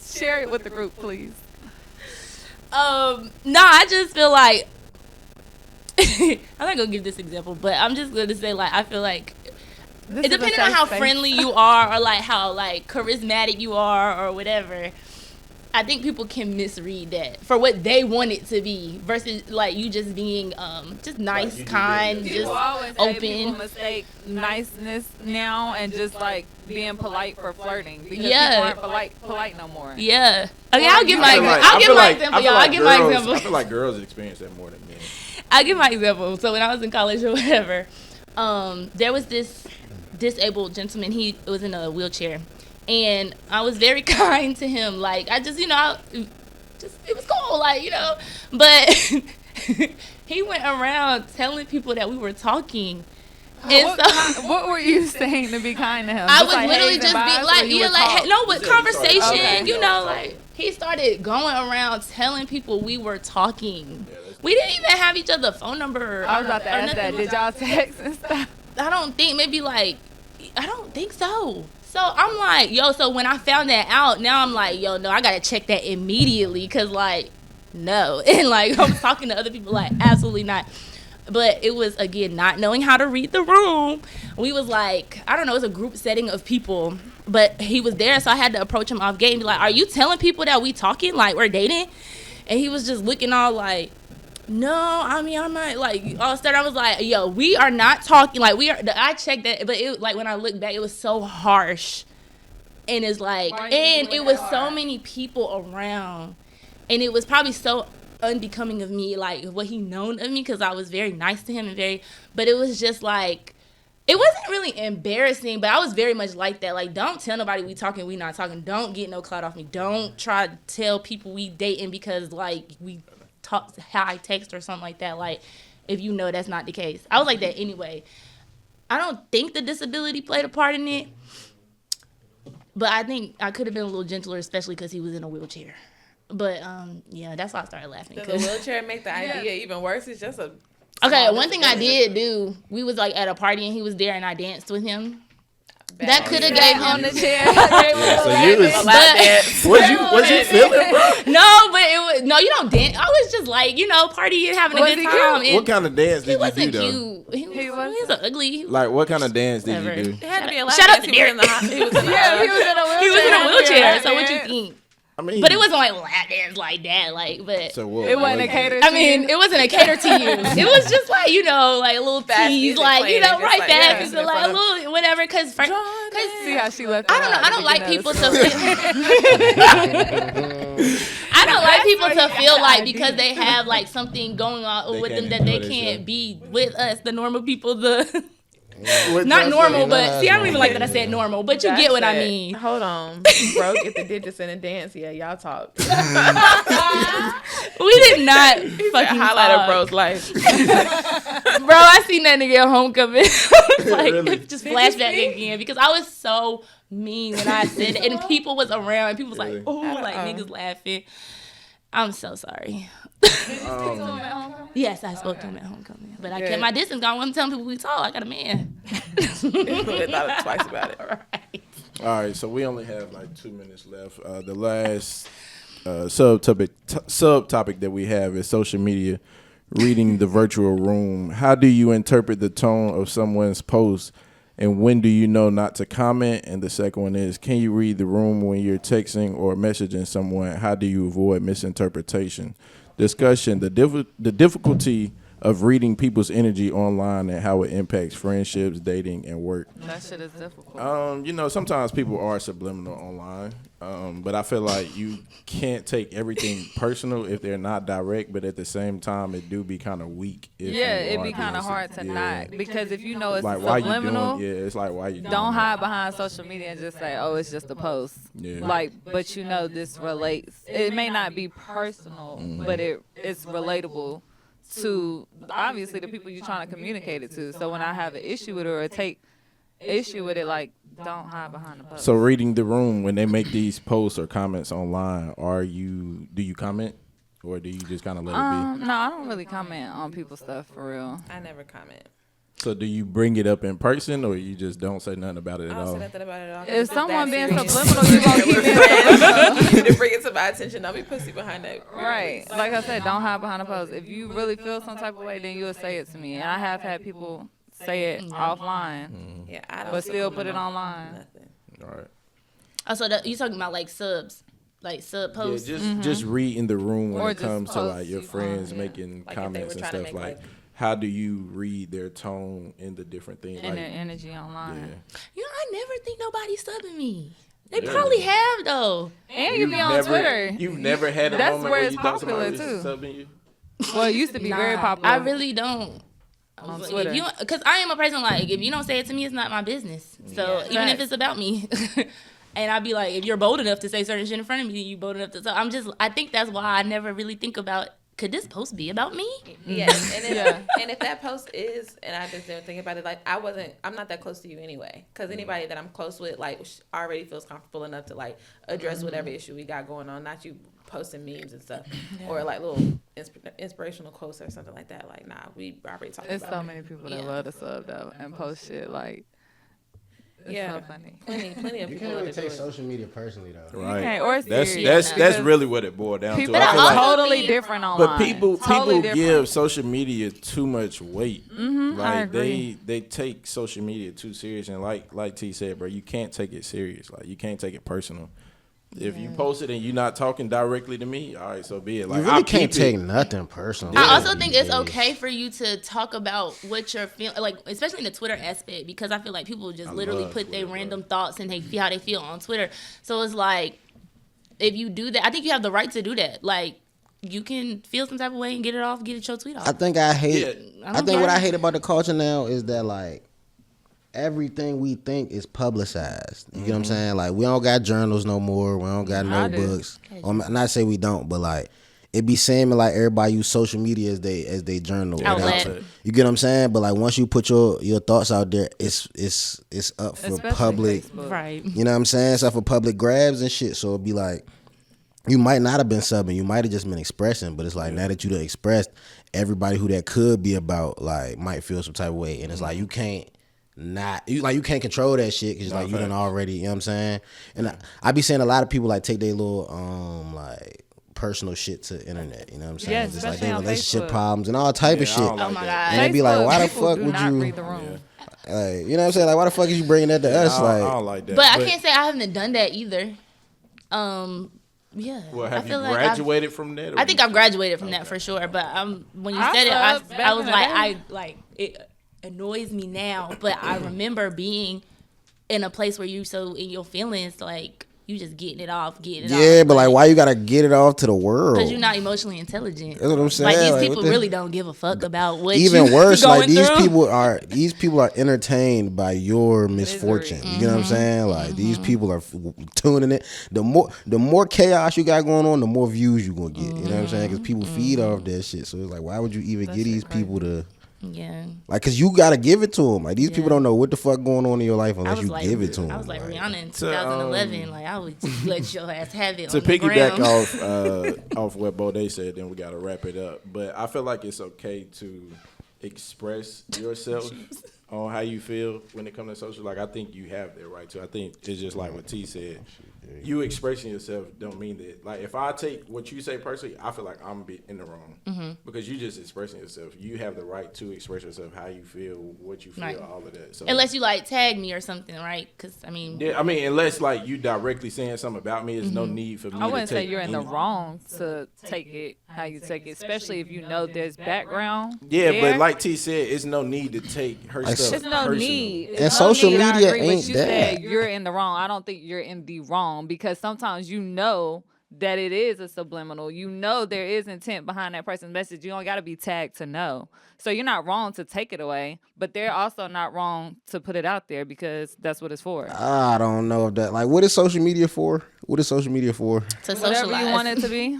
[SPEAKER 3] Share it with the group, please.
[SPEAKER 2] No, I just feel like I'm not gonna give this example, but I'm just gonna say, like, I feel like it depending on how friendly you are, or like how like charismatic you are, or whatever. I think people can misread that for what they want it to be, versus like you just being just nice, kind, just open.
[SPEAKER 3] People mistake niceness now and just like being polite for flirting, because people aren't polite no more.
[SPEAKER 2] Yeah. Okay, I'll give my example. I'll give my example.
[SPEAKER 1] I feel like girls experience that more than men.
[SPEAKER 2] I'll give my example. So when I was in college or whatever, there was this disabled gentleman. He was in a wheelchair, and I was very kind to him. Like, I just, it was cool, like, But he went around telling people that we were talking. And
[SPEAKER 3] what were you saying to be kind to him?
[SPEAKER 2] I was literally just being like, with conversation, like, he started going around telling people we were talking. We didn't even have each other's phone number.
[SPEAKER 3] I was about to ask that. Did y'all text and stuff?
[SPEAKER 2] I don't think so. So I'm like, so when I found that out, now I'm like, no, I gotta check that immediately, because, like, no. And, like, I'm talking to other people, like, absolutely not. But it was, again, not knowing how to read the room. We was like, I don't know, it was a group setting of people, but he was there, so I had to approach him off gate and be like, are you telling people that we talking, like, we're dating? And he was just looking all like, no, I mean, I'm not, like, all of a sudden I was like, we are not talking, like, I checked that, but it, like, when I look back, it was so harsh. And it's like, and it was so many people around, and it was probably so unbecoming of me, like, what he known of me, because I was very nice to him but it was just like, it wasn't really embarrassing, but I was very much like that. Like, don't tell nobody we talking, we not talking. Don't get no clout off me. Don't try to tell people we dating because, like, we talk high text or something like that. Like, if you know that's not the case. I was like that anyway. I don't think the disability played a part in it. But I think I could have been a little gentler, especially because he was in a wheelchair. But yeah, that's why I started laughing.
[SPEAKER 5] Does the wheelchair make the idea even worse? It's just a
[SPEAKER 2] okay. One thing I did do, we was like at a party and he was there and I danced with him. That could have gave him the chair.
[SPEAKER 1] So you was you feeling, bro?
[SPEAKER 2] No, but it was no. You don't dance. I was just like partying, having a good time.
[SPEAKER 1] What kind of dance did you do though?
[SPEAKER 2] He was ugly.
[SPEAKER 1] Like what kind of dance did you do?
[SPEAKER 5] It had to be a
[SPEAKER 2] Shout out to
[SPEAKER 5] he was in the
[SPEAKER 2] Derek.
[SPEAKER 5] he was in a
[SPEAKER 2] He was in a wheelchair. So what you think?
[SPEAKER 1] I mean,
[SPEAKER 2] But it wasn't like lap dance like that. Like, but
[SPEAKER 1] so what,
[SPEAKER 3] It wasn't a cater.
[SPEAKER 2] I mean, it wasn't a cater to you. It was just like like a little
[SPEAKER 5] Fast
[SPEAKER 2] tease,
[SPEAKER 5] music
[SPEAKER 2] like
[SPEAKER 5] playing,
[SPEAKER 2] right
[SPEAKER 5] just like,
[SPEAKER 2] fast,
[SPEAKER 5] yeah,
[SPEAKER 2] music, like a little whatever. Cause
[SPEAKER 3] See how she left.
[SPEAKER 2] I don't know. I don't like people to. I don't like people to feel like because they have like something going on with them that they can't be with us, the normal people. Not normal, but see, I don't even like that I said normal, but you get what I mean.
[SPEAKER 5] Hold on, bro, get the digits in the dance. Yeah, y'all talk.
[SPEAKER 2] We did not fucking
[SPEAKER 5] highlight of
[SPEAKER 2] talk.
[SPEAKER 5] bro's life.
[SPEAKER 2] Bro, I seen that nigga at homecoming. Like,
[SPEAKER 1] Really?
[SPEAKER 2] just flashback again because I was so mean when I said it, and people was around, and people was like, "Oh, like niggas laughing." I'm so sorry. Yes, I spoke to him at homecoming, but I kept my distance. I wasn't telling people we talk. I got a man.
[SPEAKER 5] They thought twice about it.
[SPEAKER 2] Right.
[SPEAKER 1] All right, so we only have like 2 minutes left. The last subtopic that we have is social media, reading the virtual room. How do you interpret the tone of someone's post, and when do you know not to comment? And the second one is, can you read the room when you're texting or messaging someone? How do you avoid misinterpretation? Discussion, the difficulty of reading people's energy online and how it impacts friendships, dating, and work.
[SPEAKER 3] That shit is difficult.
[SPEAKER 1] Sometimes people are subliminal online, but I feel like you can't take everything personal if they're not direct, but at the same time, it do be kind of weak.
[SPEAKER 3] It'd be kind of hard to not, because if you know it's
[SPEAKER 1] like, why
[SPEAKER 3] subliminal,
[SPEAKER 1] you doing, it's like, why you doing
[SPEAKER 3] don't
[SPEAKER 1] that?
[SPEAKER 3] hide behind social media and just say, oh, it's just a post.
[SPEAKER 1] Yeah.
[SPEAKER 3] Like, but this relates. It may not be personal, but it's relatable to obviously the people you're trying to communicate it to. So when I have an issue with it or take issue with it, like, don't hide behind the post.
[SPEAKER 1] So reading the room, when they make these posts or comments online, do you comment or do you just kind of let it be?
[SPEAKER 3] No, I don't really comment on people's stuff for real.
[SPEAKER 5] I never comment.
[SPEAKER 1] So do you bring it up in person or you just don't say nothing about it at
[SPEAKER 5] I don't
[SPEAKER 1] all?
[SPEAKER 5] say nothing about it at all.
[SPEAKER 3] If someone being
[SPEAKER 5] serious.
[SPEAKER 3] subliminal, you gonna keep it
[SPEAKER 5] You need to bring it to my attention. Don't be pussy behind that.
[SPEAKER 3] right. Like I said, don't hide behind the post. If you really feel some type of way, then you'll say it to me. And I have had people say it offline,
[SPEAKER 5] Yeah, I don't.
[SPEAKER 3] but still put it online.
[SPEAKER 5] Nothing.
[SPEAKER 1] All right.
[SPEAKER 2] Also, you talking about like subs, like sub posts?
[SPEAKER 1] Yeah, just read in the room when
[SPEAKER 3] Or
[SPEAKER 1] it
[SPEAKER 3] just
[SPEAKER 1] comes to like
[SPEAKER 3] posts
[SPEAKER 1] your
[SPEAKER 3] you
[SPEAKER 1] friends
[SPEAKER 3] find,
[SPEAKER 1] making
[SPEAKER 5] Like if they
[SPEAKER 1] comments
[SPEAKER 5] were
[SPEAKER 1] and
[SPEAKER 5] trying to
[SPEAKER 1] stuff.
[SPEAKER 5] make,
[SPEAKER 1] Like,
[SPEAKER 5] like-
[SPEAKER 1] how do you read their tone in the different things?
[SPEAKER 3] And
[SPEAKER 1] Like,
[SPEAKER 3] their energy online.
[SPEAKER 1] yeah.
[SPEAKER 2] I never think nobody's subbing me. They
[SPEAKER 1] Really?
[SPEAKER 2] probably have though.
[SPEAKER 3] And you be on Twitter.
[SPEAKER 1] You've never had a
[SPEAKER 3] That's
[SPEAKER 1] moment
[SPEAKER 3] where
[SPEAKER 1] where
[SPEAKER 3] it's
[SPEAKER 1] you thought somebody
[SPEAKER 3] popular,
[SPEAKER 1] was
[SPEAKER 3] too.
[SPEAKER 1] subbing you?
[SPEAKER 3] Well, it used to be very popular.
[SPEAKER 2] I really don't.
[SPEAKER 3] On
[SPEAKER 2] If
[SPEAKER 3] Twitter.
[SPEAKER 2] because I am a person like, if you don't say it to me, it's not my business. So
[SPEAKER 3] Yeah.
[SPEAKER 2] even if
[SPEAKER 3] Facts.
[SPEAKER 2] it's about me, and I'd be like, if you're bold enough to say certain shit in front of me, you bold enough to. So I think that's why I never really think about, could this post be about me?
[SPEAKER 6] Yes, and if,
[SPEAKER 3] Yeah.
[SPEAKER 6] and if that post is, and I just didn't think about it, like I'm not that close to you anyway, because anybody that I'm close with, like, already feels comfortable enough to like address whatever issue we got going on. Not you posting memes and stuff, or like little inspirational quotes or something like that. Like, nah, we already talked
[SPEAKER 3] There's
[SPEAKER 6] about
[SPEAKER 3] so
[SPEAKER 6] it.
[SPEAKER 3] many people that love to sub though and post shit like. It's
[SPEAKER 6] Yeah.
[SPEAKER 3] so funny.
[SPEAKER 6] Plenty of
[SPEAKER 4] You
[SPEAKER 6] people
[SPEAKER 4] can't
[SPEAKER 6] that
[SPEAKER 4] really
[SPEAKER 6] do
[SPEAKER 4] take
[SPEAKER 6] it.
[SPEAKER 4] social media personally though.
[SPEAKER 1] Right.
[SPEAKER 3] Okay, or
[SPEAKER 1] That's
[SPEAKER 3] serious.
[SPEAKER 1] that's
[SPEAKER 3] Because
[SPEAKER 1] really what it boiled down to.
[SPEAKER 3] people
[SPEAKER 1] I feel
[SPEAKER 3] are
[SPEAKER 1] like,
[SPEAKER 3] totally
[SPEAKER 2] think-
[SPEAKER 3] different online.
[SPEAKER 1] but people
[SPEAKER 3] Totally
[SPEAKER 1] give
[SPEAKER 3] different.
[SPEAKER 1] social media too much weight.
[SPEAKER 3] I
[SPEAKER 1] Like
[SPEAKER 3] agree.
[SPEAKER 1] they take social media too serious, and like T said, bro, you can't take it serious. Like you can't take it personal. If you post it and you're not talking directly to me, all right, so be it. Like
[SPEAKER 4] You really
[SPEAKER 1] I'll
[SPEAKER 4] can't
[SPEAKER 1] keep
[SPEAKER 4] take
[SPEAKER 1] it.
[SPEAKER 4] nothing personal.
[SPEAKER 2] I also think it's
[SPEAKER 4] Yeah.
[SPEAKER 2] okay for you to talk about what you're feeling, like especially in the Twitter aspect, because I feel like people just literally
[SPEAKER 1] love
[SPEAKER 2] put their
[SPEAKER 1] Twitter,
[SPEAKER 2] random thoughts and they feel how they feel on Twitter. So it's like, if you do that, I think you have the right to do that. Like, you can feel some type of way and get your tweet off.
[SPEAKER 4] I think I hate.
[SPEAKER 1] Yeah.
[SPEAKER 2] I
[SPEAKER 4] I
[SPEAKER 2] don't
[SPEAKER 4] think what
[SPEAKER 2] care.
[SPEAKER 4] I hate about the culture now is that like everything we think is publicized. You get what I'm saying? Like we don't got journals no more. We don't got
[SPEAKER 3] I do.
[SPEAKER 4] notebooks. I'm not say we don't, but like it be seeming like everybody use social media as they journal.
[SPEAKER 2] Outlet.
[SPEAKER 4] You get what I'm saying? But like once you put your thoughts out there, it's up for
[SPEAKER 3] Especially
[SPEAKER 4] public.
[SPEAKER 3] Facebook.
[SPEAKER 2] Right.
[SPEAKER 4] You know what I'm saying? It's up for public grabs and shit. So it'd be like, you might not have been subbing. You might have just been expressing. But it's like now that you done expressed, everybody who that could be about like might feel some type of way. And it's like you can't control that shit because like you done already. You know what I'm saying? And I be seeing a lot of people like take their little like personal shit to the internet, you know what I'm saying?
[SPEAKER 3] Yeah,
[SPEAKER 4] just like
[SPEAKER 3] especially
[SPEAKER 4] their
[SPEAKER 3] on
[SPEAKER 4] relationship
[SPEAKER 3] Facebook.
[SPEAKER 4] problems and all type of shit.
[SPEAKER 2] Oh my God.
[SPEAKER 4] And they be like, why the
[SPEAKER 3] People
[SPEAKER 4] fuck
[SPEAKER 3] do
[SPEAKER 4] would
[SPEAKER 3] not
[SPEAKER 4] you
[SPEAKER 3] read the room.
[SPEAKER 4] like, you know what I'm saying? Like why the fuck is you bringing that to us?
[SPEAKER 1] I
[SPEAKER 4] Like
[SPEAKER 1] don't like that.
[SPEAKER 2] But I can't say I haven't done that either. Yeah.
[SPEAKER 1] Well,
[SPEAKER 2] I
[SPEAKER 1] have you
[SPEAKER 2] feel like
[SPEAKER 1] graduated from that? Or
[SPEAKER 2] I think I've graduated from that for sure. But when you
[SPEAKER 3] I
[SPEAKER 2] said it,
[SPEAKER 3] subbed back
[SPEAKER 2] I was
[SPEAKER 3] in the
[SPEAKER 2] like,
[SPEAKER 3] day.
[SPEAKER 2] it annoys me now. But I remember being in a place where you so in your feelings, like you just getting it off.
[SPEAKER 4] yeah, but like why you gotta get it off to the world?
[SPEAKER 2] Because you're not emotionally intelligent.
[SPEAKER 4] That's what I'm saying.
[SPEAKER 2] Like
[SPEAKER 4] Like,
[SPEAKER 2] these
[SPEAKER 4] what
[SPEAKER 2] people
[SPEAKER 4] the-
[SPEAKER 2] really don't give a fuck about what
[SPEAKER 4] Even
[SPEAKER 2] you
[SPEAKER 4] worse,
[SPEAKER 2] going
[SPEAKER 4] like these
[SPEAKER 2] through.
[SPEAKER 4] people are entertained by your misfortune.
[SPEAKER 3] Misery.
[SPEAKER 4] You know what I'm saying? Like these people are tuning it. The more chaos you got going on, the more views you gonna get. You know what I'm saying? Because people feed off that shit. So it's like, why would you even get these people to
[SPEAKER 2] Yeah.
[SPEAKER 4] like? Because you gotta give it to them. Like these
[SPEAKER 2] Yeah.
[SPEAKER 4] people don't know what the fuck going on in your life
[SPEAKER 2] I
[SPEAKER 4] unless
[SPEAKER 2] was
[SPEAKER 4] you
[SPEAKER 2] like,
[SPEAKER 4] give it to them.
[SPEAKER 2] I was like
[SPEAKER 4] Like,
[SPEAKER 2] Rihanna in 2011. Like I would just let your ass have it.
[SPEAKER 1] to
[SPEAKER 2] on the
[SPEAKER 1] piggyback
[SPEAKER 2] ground.
[SPEAKER 1] off what Bodé said, then we got to wrap it up. But I feel like it's okay to express yourself on how you feel when it comes to social. Like I think you have that right too. I think it's just like what T said. You expressing yourself don't mean that. Like if I take what you say personally, I feel like I'm in the wrong because you just expressing yourself. You have the right to express yourself, how you feel, what you feel,
[SPEAKER 2] Right.
[SPEAKER 1] all of that. So
[SPEAKER 2] Unless you like tag me or something, right? Because I mean,
[SPEAKER 1] yeah, I mean, unless like you directly saying something about me, there's no need for me.
[SPEAKER 3] I wouldn't
[SPEAKER 1] to
[SPEAKER 3] say
[SPEAKER 1] take
[SPEAKER 3] you're in the
[SPEAKER 1] any-
[SPEAKER 3] wrong to take it how you take it, especially if you know there's background.
[SPEAKER 1] Yeah,
[SPEAKER 3] there.
[SPEAKER 1] but like T said, it's no need to take her stuff.
[SPEAKER 3] There's no
[SPEAKER 1] personal.
[SPEAKER 3] need.
[SPEAKER 4] And
[SPEAKER 3] There's
[SPEAKER 4] social
[SPEAKER 3] no need. I
[SPEAKER 4] media
[SPEAKER 3] agree, but
[SPEAKER 4] ain't
[SPEAKER 3] you
[SPEAKER 4] that.
[SPEAKER 3] said you're in the wrong. I don't think you're in the wrong because sometimes you know that it is a subliminal. You know there is intent behind that person's message. You don't got to be tagged to know. So you're not wrong to take it away, but they're also not wrong to put it out there because that's what it's for.
[SPEAKER 4] I don't know if that like what is social media for? What is social media for?
[SPEAKER 2] to
[SPEAKER 3] Whatever
[SPEAKER 2] socialize.
[SPEAKER 3] you want it to be.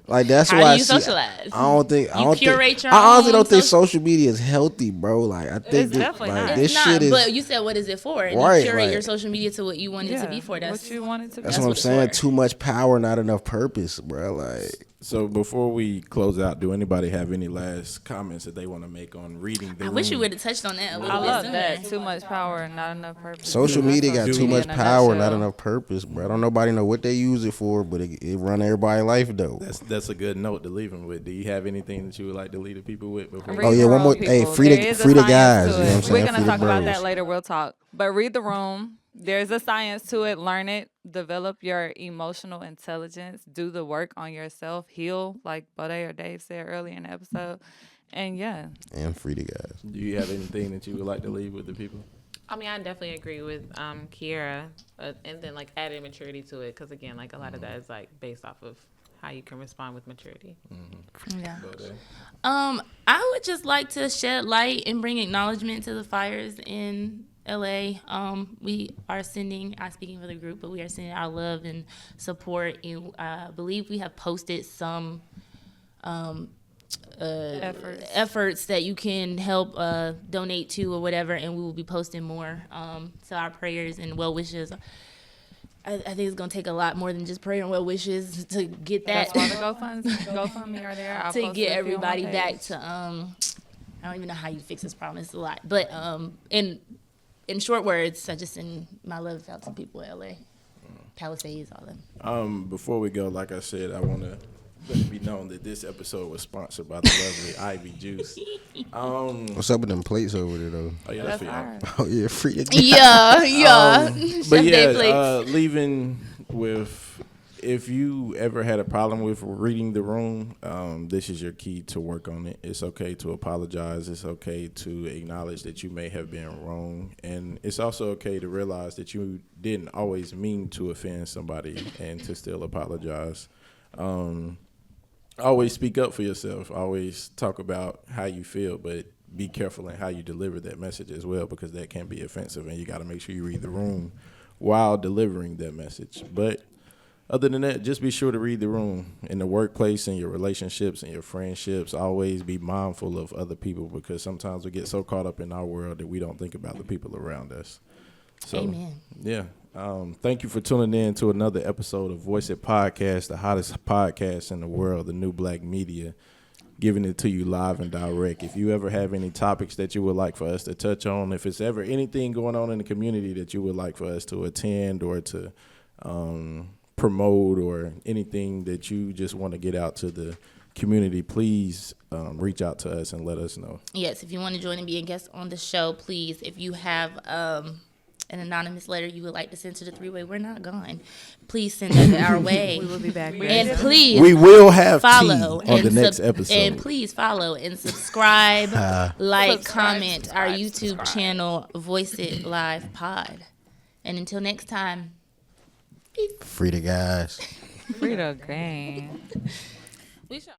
[SPEAKER 4] Like that's
[SPEAKER 2] How
[SPEAKER 4] why
[SPEAKER 2] do you
[SPEAKER 4] see,
[SPEAKER 2] socialize?
[SPEAKER 4] I don't think
[SPEAKER 2] You curate your
[SPEAKER 4] I honestly
[SPEAKER 2] own
[SPEAKER 4] don't think
[SPEAKER 2] social-
[SPEAKER 4] social media is healthy, bro. Like I think
[SPEAKER 3] It's
[SPEAKER 4] that,
[SPEAKER 3] definitely
[SPEAKER 4] like
[SPEAKER 3] not.
[SPEAKER 4] this
[SPEAKER 2] It's not,
[SPEAKER 4] shit is.
[SPEAKER 2] but you said what is it for? And
[SPEAKER 4] Right,
[SPEAKER 2] you curate
[SPEAKER 4] like-
[SPEAKER 2] your social media to what you want it to be for. That's
[SPEAKER 3] what you want it to be.
[SPEAKER 4] That's what I'm
[SPEAKER 2] it's
[SPEAKER 4] saying.
[SPEAKER 2] for.
[SPEAKER 4] Too much power, not enough purpose, bro. Like
[SPEAKER 1] So before we close out, do anybody have any last comments that they want to make on reading the
[SPEAKER 2] I wish you
[SPEAKER 1] room?
[SPEAKER 2] would have touched on that a little
[SPEAKER 3] I
[SPEAKER 2] bit
[SPEAKER 3] love
[SPEAKER 2] sooner.
[SPEAKER 3] that. Too much power, not enough purpose.
[SPEAKER 4] social
[SPEAKER 3] That's
[SPEAKER 4] media got
[SPEAKER 3] social
[SPEAKER 4] too
[SPEAKER 3] media
[SPEAKER 4] much
[SPEAKER 3] in a
[SPEAKER 4] power, not
[SPEAKER 3] nutshell.
[SPEAKER 4] enough purpose, bro. Don't nobody know what they use it for, but it run everybody's life though.
[SPEAKER 1] That's a good note to leave them with. Do you have anything that you would like to leave the people with before?
[SPEAKER 3] Read
[SPEAKER 4] Oh, yeah,
[SPEAKER 3] the
[SPEAKER 4] one more-
[SPEAKER 3] room,
[SPEAKER 4] hey,
[SPEAKER 3] people.
[SPEAKER 4] free the-
[SPEAKER 3] There is a
[SPEAKER 4] free the
[SPEAKER 3] science
[SPEAKER 4] guys,
[SPEAKER 3] to
[SPEAKER 4] you know what I'm
[SPEAKER 3] it.
[SPEAKER 4] saying?
[SPEAKER 3] We're
[SPEAKER 4] Free
[SPEAKER 3] gonna
[SPEAKER 4] the
[SPEAKER 3] talk about that
[SPEAKER 4] bros.
[SPEAKER 3] later. We'll talk. But read the room. There's a science to it. Learn it. Develop your emotional intelligence. Do the work on yourself. Heal, like Bodé or Dave said earlier in the episode. And yeah,
[SPEAKER 4] And free the guys.
[SPEAKER 1] Do you have anything that you would like to leave with the people?
[SPEAKER 5] I mean, I definitely agree with Kiera, and then like adding maturity to it, because again, like a lot of that is like based off of how you can respond with maturity.
[SPEAKER 2] Yeah.
[SPEAKER 1] Bodé?
[SPEAKER 2] I would just like to shed light and bring acknowledgement to the fires in LA. We are sending, I'm speaking for the group, but we are sending our love and support. And I believe we have posted some efforts that you can help donate to or whatever, and we will be posting more. So our prayers and well wishes. I think it's gonna take a lot more than just prayer and well wishes to get that.
[SPEAKER 3] that's why the GoFundMe are there. I'll
[SPEAKER 2] to
[SPEAKER 3] post
[SPEAKER 2] get
[SPEAKER 3] it if you want
[SPEAKER 2] everybody
[SPEAKER 3] my
[SPEAKER 2] back
[SPEAKER 3] page.
[SPEAKER 2] to I don't even know how you fix this problem. It's a lot, but in short words, I just send my love out to people in LA, Palisades, all them.
[SPEAKER 1] Before we go, like I said, I want to let it be known that this episode was sponsored by the lovely Ivy Juice.
[SPEAKER 4] What's up with them plates over there though?
[SPEAKER 1] Oh yeah, that's for y'all.
[SPEAKER 3] Alright.
[SPEAKER 4] Oh yeah, free the guys.
[SPEAKER 2] Yeah.
[SPEAKER 1] But
[SPEAKER 2] Chef Day plates.
[SPEAKER 1] yeah, leaving with, if you ever had a problem with reading the room, this is your key to work on it. It's okay to apologize. It's okay to acknowledge that you may have been wrong. And it's also okay to realize that you didn't always mean to offend somebody and to still apologize. Always speak up for yourself. Always talk about how you feel, but be careful in how you deliver that message as well, because that can be offensive, and you got to make sure you read the room while delivering that message. But other than that, just be sure to read the room in the workplace, in your relationships and your friendships. Always be mindful of other people, because sometimes we get so caught up in our world that we don't think about the people around us. So,
[SPEAKER 2] Amen.
[SPEAKER 1] Yeah. Thank you for tuning in to another episode of VoiceIt Podcast, the hottest podcast in the world, the new black media, giving it to you live and direct. If you ever have any topics that you would like for us to touch on, if it's ever anything going on in the community that you would like for us to attend or to promote, or anything that you just want to get out to the community, please reach out to us and let us know.
[SPEAKER 2] Yes, if you want to join and be a guest on the show, please. If you have an anonymous letter you would like to send to the three-way, we're not gone. Please send it our way.
[SPEAKER 5] We will be back.
[SPEAKER 2] And please,
[SPEAKER 1] we will have
[SPEAKER 2] follow
[SPEAKER 1] tea on the next episode.
[SPEAKER 2] And please follow and subscribe, comment our YouTube channel, Voice It Live Pod. And until next time,
[SPEAKER 4] Free the guys.
[SPEAKER 3] Free the game.
[SPEAKER 5] We should.